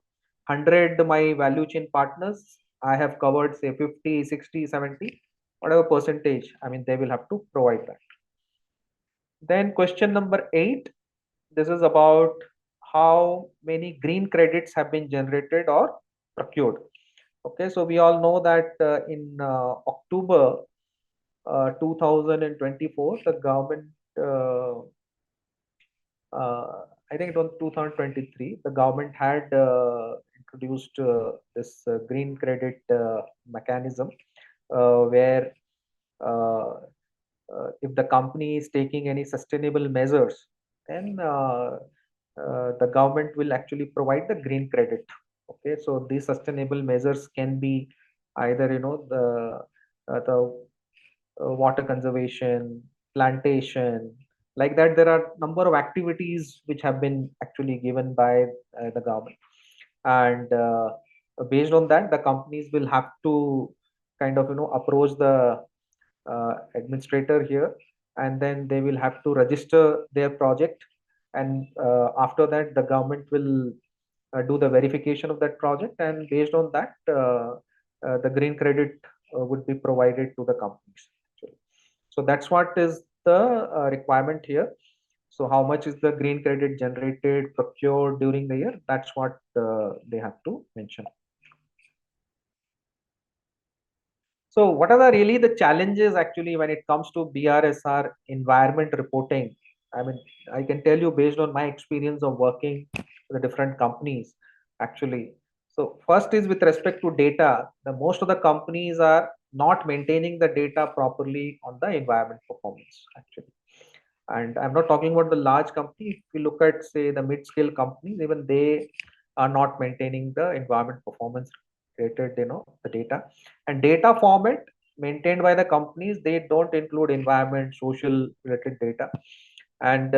[SPEAKER 3] 100 my value chain partners, I have covered, say, 50, 60, 70, whatever percentage, they will have to provide that. Then question number 8, this is about how many green credits have been generated or procured. Okay, so we all know that in October 2024, the government, I think it was 2023, the government had introduced this green credit mechanism, where uh, if the company is taking any sustainable measures, then the government will actually provide the green credit. Okay, so these sustainable measures can be either, the water conservation, plantation, like that. There are number of activities which have been actually given by the government, and based on that, the companies will have to kind of, approach the administrator here, and then they will have to register their project, and after that the government will do the verification of that project, and based on that, the green credit would be provided to the companies actually. So that's what is the requirement here. So how much is the green credit generated, procured during the year? That's what they have to mention. So what are the really the challenges actually when it comes to BRSR environment reporting? I can tell you based on my experience of working with the different companies actually. So first is with respect to data, the most of the companies are not maintaining the data properly on the environment performance actually. And I'm not talking about the large company. If you look at, say, the mid-scale companies, even they are not maintaining the environment performance related, the data. And data format maintained by the companies, they don't include environment, social related data. And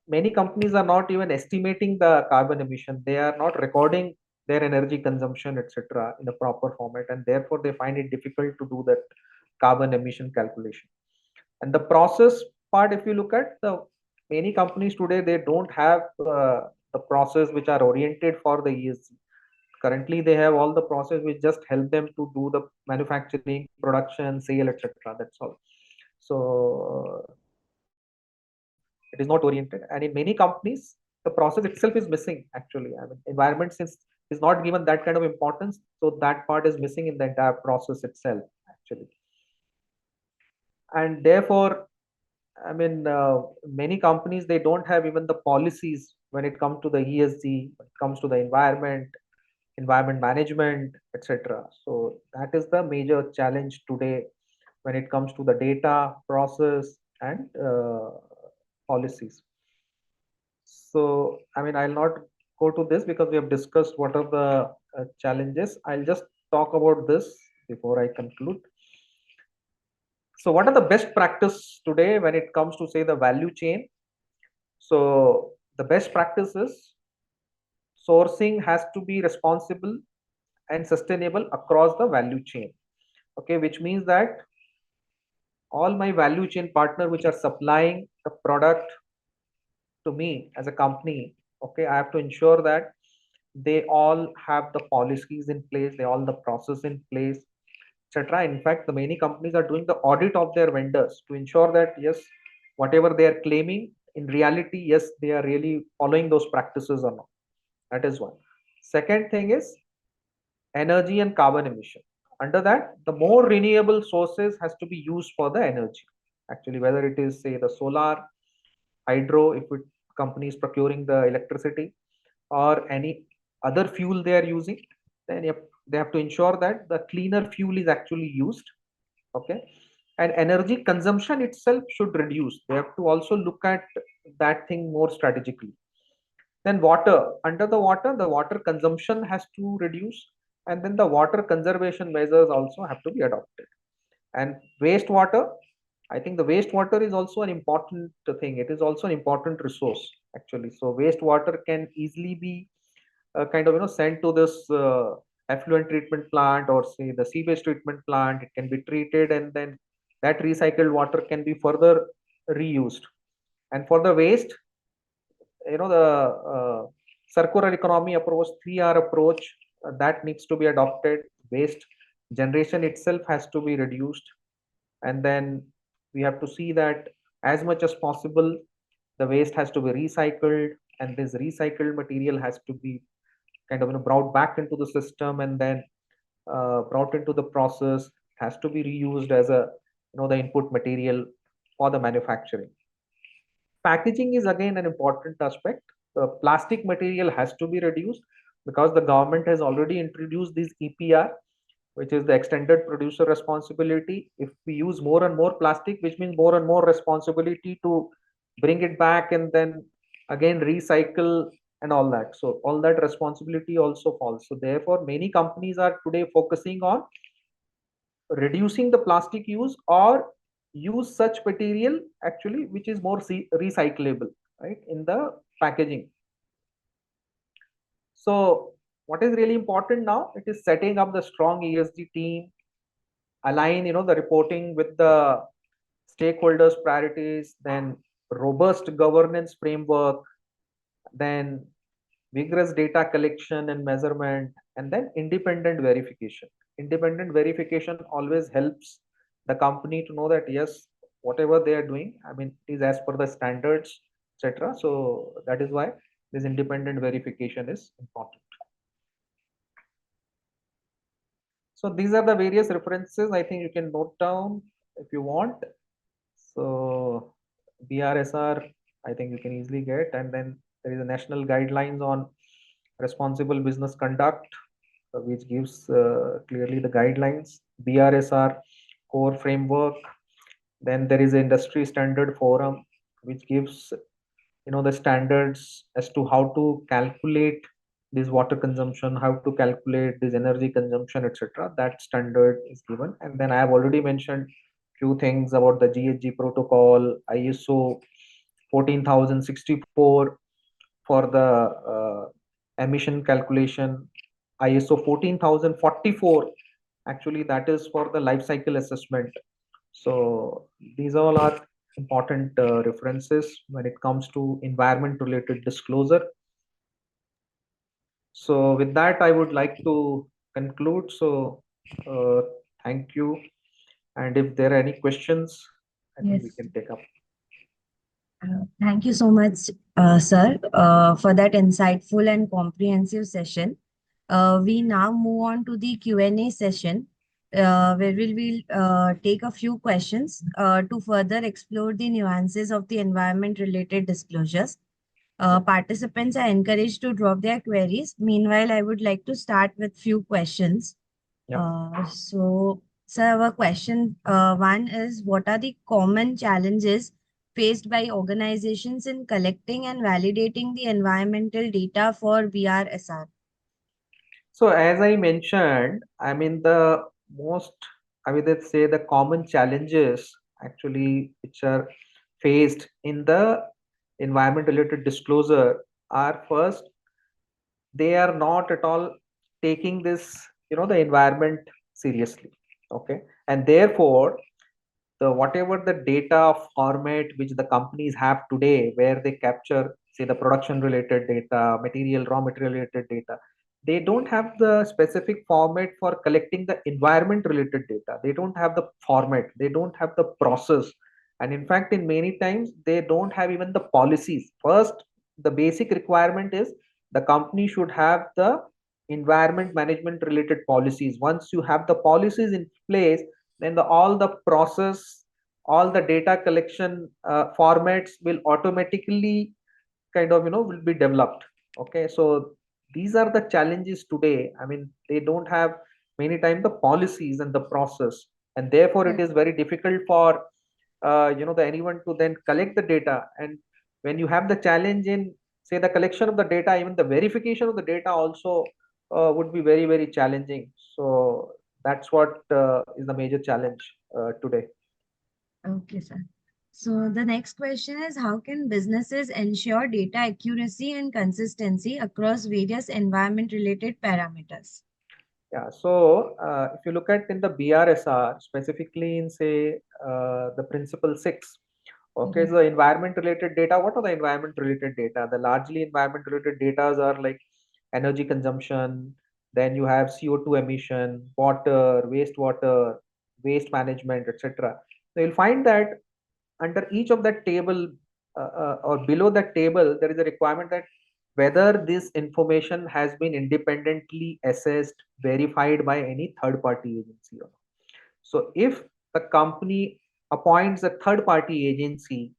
[SPEAKER 3] many companies are not even estimating the carbon emission. They are not recording their energy consumption, etc., in a proper format, and therefore they find it difficult to do that carbon emission calculation. And the process part, if you look at the many companies today, they don't have the process which are oriented for the ESG. Currently, they have all the process which just help them to do the manufacturing, production, sale, etc. That's all. So it is not oriented, and in many companies, the process itself is missing. Actually, environment since is not given that kind of importance, so that part is missing in the entire process itself. Actually, and therefore, many companies, they don't have even the policies when it comes to the ESG, when it comes to the environment management, etc. So that is the major challenge today when it comes to the data process and policies. So I'll not go to this because we have discussed what are the challenges. I'll just talk about this before I conclude. So what are the best practice today when it comes to, say, the value chain? So the best practice is sourcing has to be responsible and sustainable across the value chain. Okay, which means that all my value chain partner which are supplying the product to me as a company, okay, I have to ensure that they all have the policies in place, they all the process in place, etc. In fact, the many companies are doing the audit of their vendors to ensure that yes, whatever they are claiming in reality, yes, they are really following those practices or not. That is one. Second thing is energy and carbon emission. Under that, the more renewable sources has to be used for the energy. Actually, whether it is say the solar, hydro, if it company is procuring the electricity, or any other fuel they are using, then they have to ensure that the cleaner fuel is actually used. Okay, and energy consumption itself should reduce. They have to also look at that thing more strategically. Then water, under the water consumption has to reduce, and then the water conservation measures also have to be adopted. And wastewater, I think the wastewater is also an important thing. It is also an important resource actually. So wastewater can easily be kind of sent to this effluent treatment plant, or say the sewage treatment plant. It can be treated, and then that recycled water can be further reused. And for the waste, the circular economy approach, 3R approach, that needs to be adopted. Waste generation itself has to be reduced, and then we have to see that as much as possible the waste has to be recycled, and this recycled material has to be kind of brought back into the system, and then brought into the process, has to be reused as a the input material for the manufacturing. Packaging is again an important aspect. The plastic material has to be reduced, because the government has already introduced this EPR, which is the extended producer responsibility. If we use more and more plastic, which means more and more responsibility to bring it back and then again recycle and all that. So all that responsibility also falls. So therefore, many companies are today focusing on reducing the plastic use, or use such material actually which is more recyclable, right, in the packaging. So what is really important now, it is setting up the strong ESG team, align the reporting with the stakeholders priorities, then robust governance framework, then vigorous data collection and measurement, and then independent verification. Independent verification always helps the company to know that yes, whatever they are doing, I mean, it is as per the standards, etc. So that is why this independent verification is important. So these are the various references. I think you can note down if you want. So BRSR, I think you can easily get, and then there is a national guidelines on responsible business conduct, which gives clearly the guidelines. BRSR core framework. Then there is an industry standard forum, which gives the standards as to how to calculate this water consumption, how to calculate this energy consumption, etc. That standard is given. And then I have already mentioned few things about the GHG protocol, ISO 14064 for the emission calculation, ISO 14044, actually that is for the life cycle assessment. So these all are important references when it comes to environment related disclosure. So with that, I would like to conclude. So thank you. And if there are any questions, I think we
[SPEAKER 4] Yes.
[SPEAKER 3] can take up.
[SPEAKER 4] Thank you so much, sir, for that insightful and comprehensive session. We now move on to the Q&A session, where we will take a few questions to further explore the nuances of the environment-related disclosures. Participants are encouraged to drop their queries. Meanwhile, I would like to start with few questions. So, sir, our question one is, what are the common challenges faced by organizations in collecting and validating the environmental data for BRSR?
[SPEAKER 3] So as I mentioned, I mean the most, I would say the common challenges actually which are faced in the environment related disclosure are, first, they are not at all taking this the environment seriously. Okay, and therefore the whatever the data format which the companies have today, where they capture say the production related data, material raw material related data, they don't have the specific format for collecting the environment related data. They don't have the format, they don't have the process, And in fact, in many times, they don't have even the policies. First, the basic requirement is the company should have the environment management related policies. Once you have the policies in place, then all the process, all the data collection formats will automatically will be developed. Okay, so these are the challenges today. I mean, they don't have many times the policies and the process, and therefore it is very difficult for the anyone to then collect the data. And when you have the challenge in, say, the collection of the data, even the verification of the data also would be very, very challenging. So that's what is the major challenge today.
[SPEAKER 4] Okay, sir. So the next question is, how can businesses ensure data accuracy and consistency across various environment-related parameters?
[SPEAKER 3] Yeah, so if you look at in the BRSR, specifically in, say, the principle 6, okay, so environment related data, what are the environment related data? The largely environment related data are like energy consumption, then you have CO2 emission, water, wastewater, waste management, etc. So you'll find that under each of that table or below that table, there is a requirement that whether this information has been independently assessed, verified by any third party agency or not. So if the company appoints a third party agency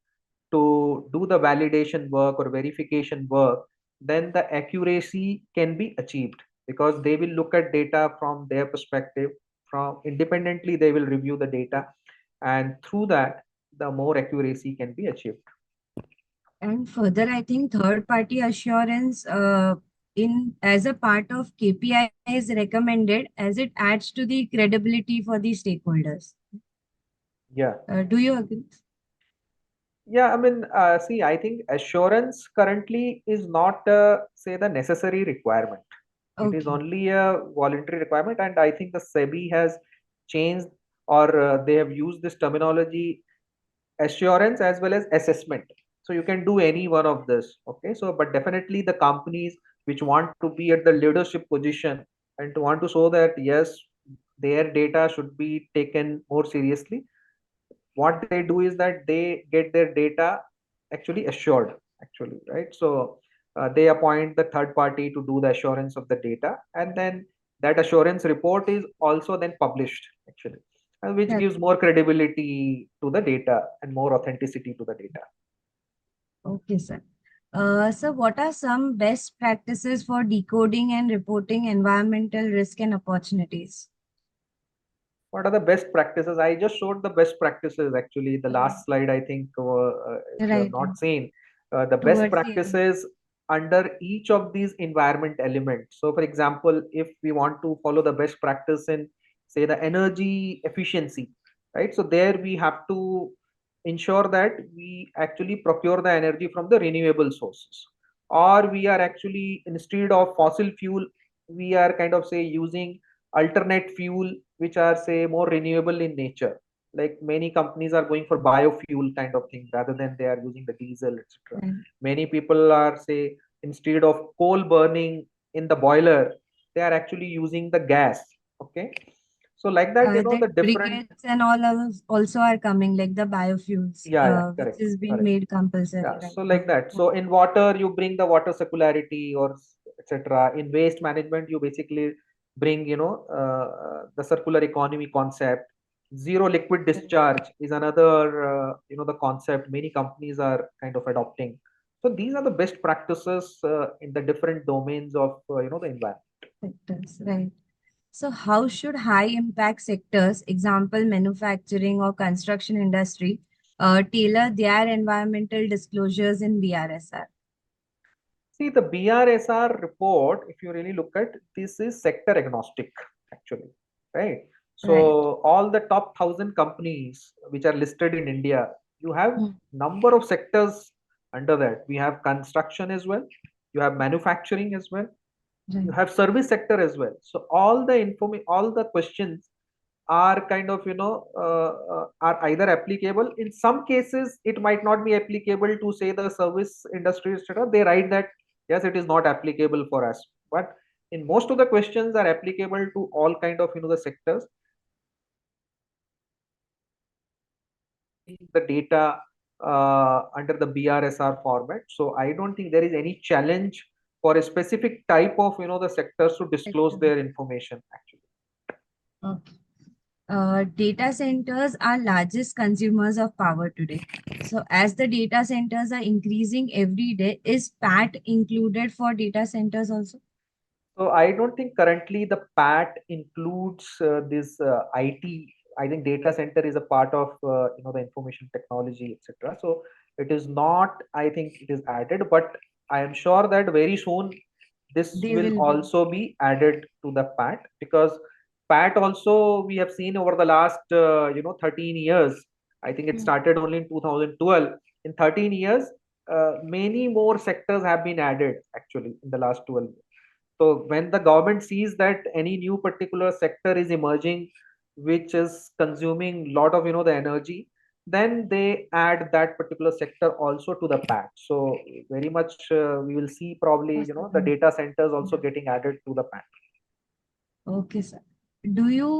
[SPEAKER 3] to do the validation work or verification work, then the accuracy can be achieved because they will look at data from their perspective. From independently, they will review the data, and through that, the more accuracy can be achieved.
[SPEAKER 4] And further, I think third-party assurance in as a part of KPI is recommended as it adds to the credibility for the stakeholders.
[SPEAKER 3] Yeah.
[SPEAKER 4] Do you agree?
[SPEAKER 3] Yeah, I mean, see, I think assurance currently is not, say, the necessary requirement. It is
[SPEAKER 4] Okay.
[SPEAKER 3] only a voluntary requirement, and I think the SEBI has changed, or they have used this terminology, assurance as well as assessment. So you can do any one of this. Okay, so but definitely the companies which want to be at the leadership position and to want to show that yes, their data should be taken more seriously, what they do is that they get their data actually assured, actually, right? So they appoint the third party to do the assurance of the data, and then that assurance report is also then published, actually, which
[SPEAKER 4] That,
[SPEAKER 3] gives more credibility to the data and more authenticity to the data.
[SPEAKER 4] okay, sir. So what are some best practices for decoding and reporting environmental risk and opportunities?
[SPEAKER 3] What are the best practices? I just showed the best practices, actually, the last slide, I think. If you have
[SPEAKER 4] Right.
[SPEAKER 3] not seen the best
[SPEAKER 4] Towards the end.
[SPEAKER 3] practices under each of these environment elements. So for example, if we want to follow the best practice in, say, the energy efficiency, right? So there we have to ensure that we actually procure the energy from the renewable sources, or we are actually, instead of fossil fuel, we are kind of, say, using alternate fuel which are, say, more renewable in nature. Like many companies are going for biofuel kind of thing rather than they are using the diesel, etc.
[SPEAKER 4] Right.
[SPEAKER 3] Many people are, say, instead of coal burning in the boiler, they are actually using the gas. Okay, so like that,
[SPEAKER 4] That
[SPEAKER 3] the different.
[SPEAKER 4] briquettes and all others also are coming, like the biofuels,
[SPEAKER 3] Yeah,
[SPEAKER 4] which
[SPEAKER 3] correct,
[SPEAKER 4] is being
[SPEAKER 3] correct.
[SPEAKER 4] made compulsory
[SPEAKER 3] Yeah,
[SPEAKER 4] right
[SPEAKER 3] so
[SPEAKER 4] now.
[SPEAKER 3] like that. So in water, you bring the water circularity or etc. In waste management, you basically bring, the circular economy concept. Zero liquid discharge is another, the concept many companies are kind of adopting. So these are the best practices in the different domains of, the environment.
[SPEAKER 4] Sectors, right. So how should high impact sectors, example manufacturing or construction industry, tailor their environmental disclosures in BRSR?
[SPEAKER 3] See, the BRSR report, if you really look at, this is sector agnostic, actually, right?
[SPEAKER 4] Right.
[SPEAKER 3] So all the top 1,000 companies which are listed in India, you have number of sectors under that. We have construction as well, you have manufacturing as well, you
[SPEAKER 4] Right.
[SPEAKER 3] have service sector as well. So all the all the questions are kind of, are either applicable. In some cases it might not be applicable to, say, the service industry, etc. They write that yes, it is not applicable for us, but in most of the questions are applicable to all kind of, the sectors. the data under the BRSR format. So I don't think there is any challenge for a specific type of the sectors to disclose their information actually.
[SPEAKER 4] Okay. Data centers are largest consumers of power today. So as the data centers are increasing every day, is PAT included for data centers also?
[SPEAKER 3] So I don't think currently the PAT includes this IT. I think data center is a part of the information technology, etc. So it is not. I think it is added, but I am sure that very soon this
[SPEAKER 4] They
[SPEAKER 3] will
[SPEAKER 4] will be.
[SPEAKER 3] also be added to the PAT, because PAT also we have seen over the last 13 years. I think it
[SPEAKER 4] Hmm.
[SPEAKER 3] started only in 2012. In 13 years, many more sectors have been added actually in the last 12 years. So when the government sees that any new particular sector is emerging, which is consuming a lot of the energy, then they add that particular sector also to the pack. So very much we will see probably the
[SPEAKER 4] Possible.
[SPEAKER 3] data centers also
[SPEAKER 4] Yeah.
[SPEAKER 3] getting added to the pack.
[SPEAKER 4] Okay, sir. Do you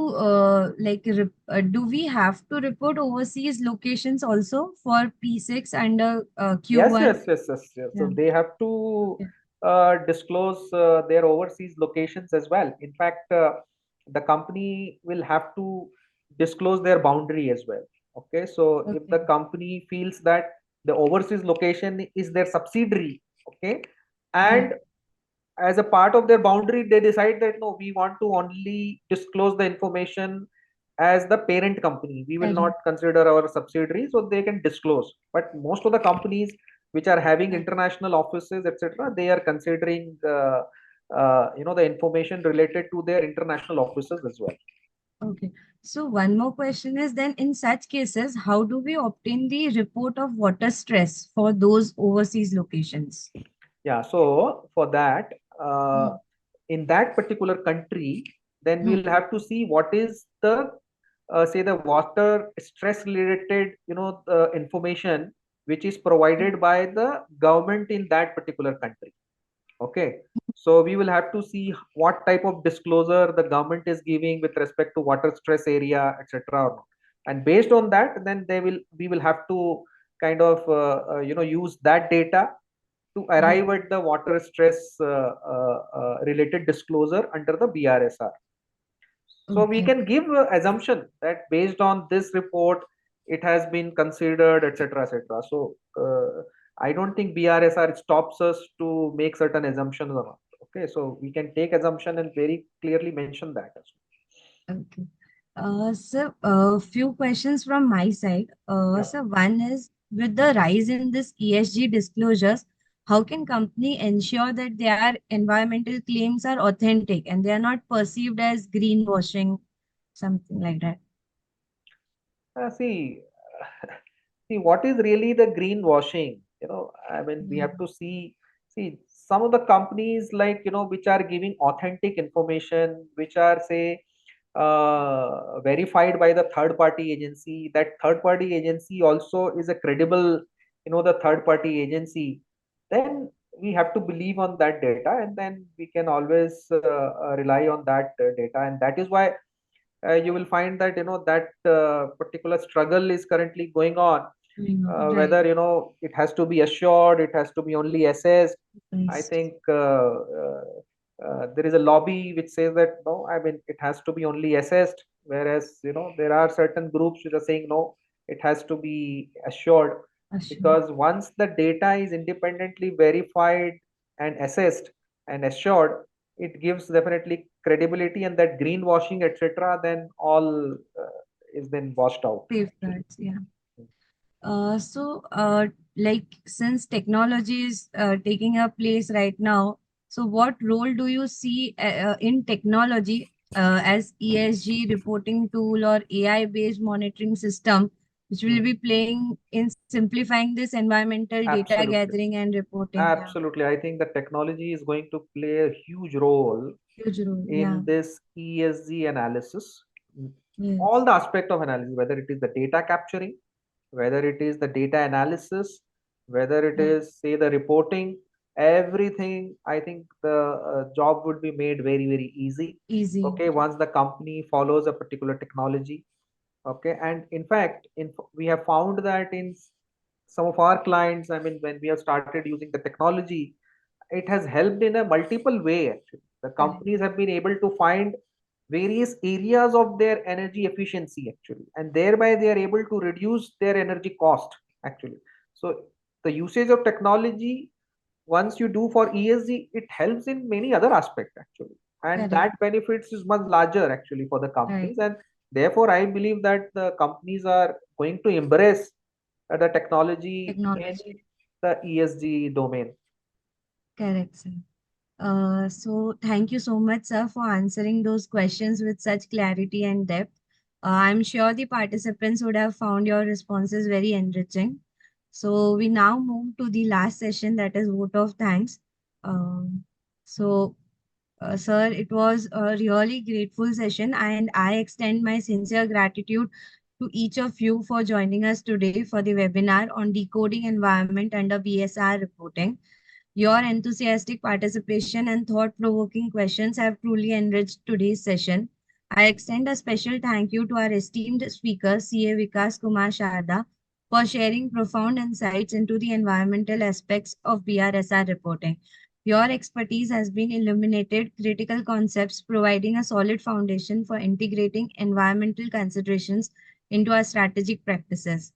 [SPEAKER 4] do we have to report overseas locations also for P6 under
[SPEAKER 3] Yes,
[SPEAKER 4] Q1?
[SPEAKER 3] yes, yes, yes, yes. So
[SPEAKER 4] Yeah.
[SPEAKER 3] they have to
[SPEAKER 4] Okay.
[SPEAKER 3] disclose their overseas locations as well. In fact, the company will have to disclose their boundary as well. Okay, so if the
[SPEAKER 4] Okay.
[SPEAKER 3] company feels that the overseas location is their subsidiary, okay,
[SPEAKER 4] Yeah.
[SPEAKER 3] and as a part of their boundary they decide that no, we want to only disclose the information as the parent company, we will not
[SPEAKER 4] Parent.
[SPEAKER 3] consider our subsidiary, so they can disclose. But most of the companies which are having
[SPEAKER 4] Yeah.
[SPEAKER 3] international offices, etc., they are considering the information related to their international offices as well.
[SPEAKER 4] Okay. So one more question is then in such cases, how do we obtain the report of water stress for those overseas locations?
[SPEAKER 3] Yeah, so for that,
[SPEAKER 4] Hmm.
[SPEAKER 3] in that particular country, then
[SPEAKER 4] Hmm.
[SPEAKER 3] we'll have to see what is the say the water stress related information which is provided by the government in that particular country. Okay, so we will have to see what type of disclosure the government is giving with respect to water stress area, etc. And based on that, then we will have to kind of use that data to
[SPEAKER 4] Yeah.
[SPEAKER 3] arrive at the water stress related disclosure under the BRSR. So we
[SPEAKER 4] Okay.
[SPEAKER 3] can give assumption that based on this report, it has been considered, etc., etc. So I don't think BRSR stops us to make certain assumptions or not. Okay, so we can take assumption and very clearly mention that as
[SPEAKER 4] Okay. So, a few questions from my side.
[SPEAKER 3] well.
[SPEAKER 4] So, one is with the rise in this ESG disclosures, how can company ensure that their environmental claims are authentic and they are not perceived as greenwashing, something like that?
[SPEAKER 3] See, see what is really the greenwashing. I mean, we
[SPEAKER 4] Yeah.
[SPEAKER 3] have to see some of the companies like which are giving authentic information, which are say verified by the third party agency. That third party agency also is a credible, the third party agency. Then we have to believe on that data, and then we can always rely on that data, and that is why you will find that that particular struggle is currently going on,
[SPEAKER 4] Right.
[SPEAKER 3] whether it has to be assured, it has to be only assessed. I
[SPEAKER 4] Nice.
[SPEAKER 3] think there is a lobby which says that no, I mean it has to be only assessed, whereas there are certain groups which are saying no, it has to be assured,
[SPEAKER 4] Assured.
[SPEAKER 3] because once the data is independently verified and assessed and assured, it gives definitely credibility, and that greenwashing, etc., then all is then washed out actually.
[SPEAKER 4] Safeguards. Yeah. Like since technology is taking a place right now, so what role do you see in technology as ESG reporting tool or AI-based monitoring system, which will
[SPEAKER 3] Hmm.
[SPEAKER 4] be playing in simplifying this environmental data
[SPEAKER 3] Absolutely.
[SPEAKER 4] gathering and reporting? Yeah,
[SPEAKER 3] Absolutely. I think the technology is going to play a huge role
[SPEAKER 4] huge role. Yeah,
[SPEAKER 3] in this ESG analysis. All
[SPEAKER 4] yes,
[SPEAKER 3] the aspect of analysis, whether it is the data capturing, whether it is the data analysis, whether it
[SPEAKER 4] yeah,
[SPEAKER 3] is, say, the reporting, everything, I think the job would be made very, very easy.
[SPEAKER 4] easy.
[SPEAKER 3] Okay, once the company follows a particular technology. Okay, and in fact, we have found that in some of our clients, I mean, when we have started using the technology, it has helped in a multiple way actually. The companies have been able to find various areas of their energy efficiency actually, and thereby they are able to reduce their energy cost actually. So the usage of technology, once you do for ESG, it helps in many other aspects actually, and
[SPEAKER 4] Correct.
[SPEAKER 3] that benefits is much larger actually for the
[SPEAKER 4] Right.
[SPEAKER 3] companies, and therefore I believe that the companies are going to embrace the technology in
[SPEAKER 4] Technology.
[SPEAKER 3] the ESG domain.
[SPEAKER 4] Correct, sir. So thank you so much, sir, for answering those questions with such clarity and depth. I'm sure the participants would have found your responses very enriching. So we now move to the last session, that is vote of thanks. Um, sir, it was a really grateful session, and I extend my sincere gratitude to each of you for joining us today for the webinar on decoding environment under BSR reporting. Your enthusiastic participation and thought-provoking questions have truly enriched today's session. I extend a special thank you to our esteemed speaker, CA Vikas Kumar Sharda, for sharing profound insights into the environmental aspects of BRSR reporting. Your expertise has been illuminated critical concepts, providing a solid foundation for integrating environmental considerations into our strategic practices.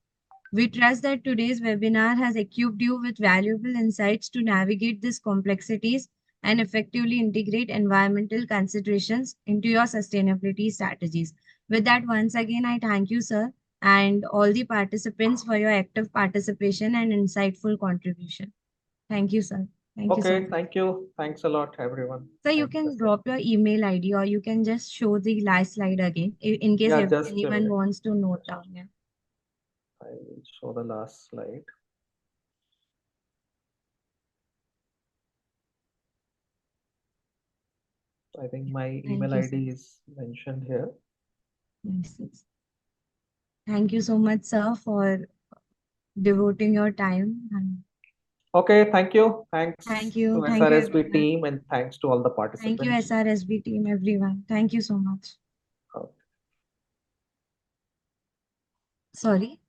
[SPEAKER 4] We trust that today's webinar has equipped you with valuable insights to navigate these complexities and effectively integrate environmental considerations into your sustainability strategies. With that, once again, I thank you, sir, and all the participants for your active participation and insightful contribution. Thank you, sir. Thank you so
[SPEAKER 3] Okay,
[SPEAKER 4] much.
[SPEAKER 3] thank you. Thanks a lot, everyone.
[SPEAKER 4] So you
[SPEAKER 3] Thanks,
[SPEAKER 4] can
[SPEAKER 3] Asad.
[SPEAKER 4] drop your email ID or you can just show the last slide again in case
[SPEAKER 3] Yeah,
[SPEAKER 4] if
[SPEAKER 3] just a
[SPEAKER 4] anyone
[SPEAKER 3] minute.
[SPEAKER 4] wants to note down. Yeah.
[SPEAKER 3] I will show the last slide. I think my
[SPEAKER 4] Thank
[SPEAKER 3] email
[SPEAKER 4] you, sir.
[SPEAKER 3] ID is mentioned here.
[SPEAKER 4] Yes, yes. Thank you so much, sir, for devoting your time. And
[SPEAKER 3] Okay, thank you. Thanks
[SPEAKER 4] thank you.
[SPEAKER 3] to
[SPEAKER 4] Thank you,
[SPEAKER 3] SRSB
[SPEAKER 4] everyone.
[SPEAKER 3] team and thanks to all the
[SPEAKER 4] Thank you,
[SPEAKER 3] participants.
[SPEAKER 4] SRSB team, everyone. Thank you so much.
[SPEAKER 3] Okay.
[SPEAKER 4] Sorry.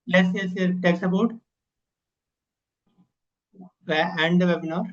[SPEAKER 5] Let's yes, yes, text about and the webinar.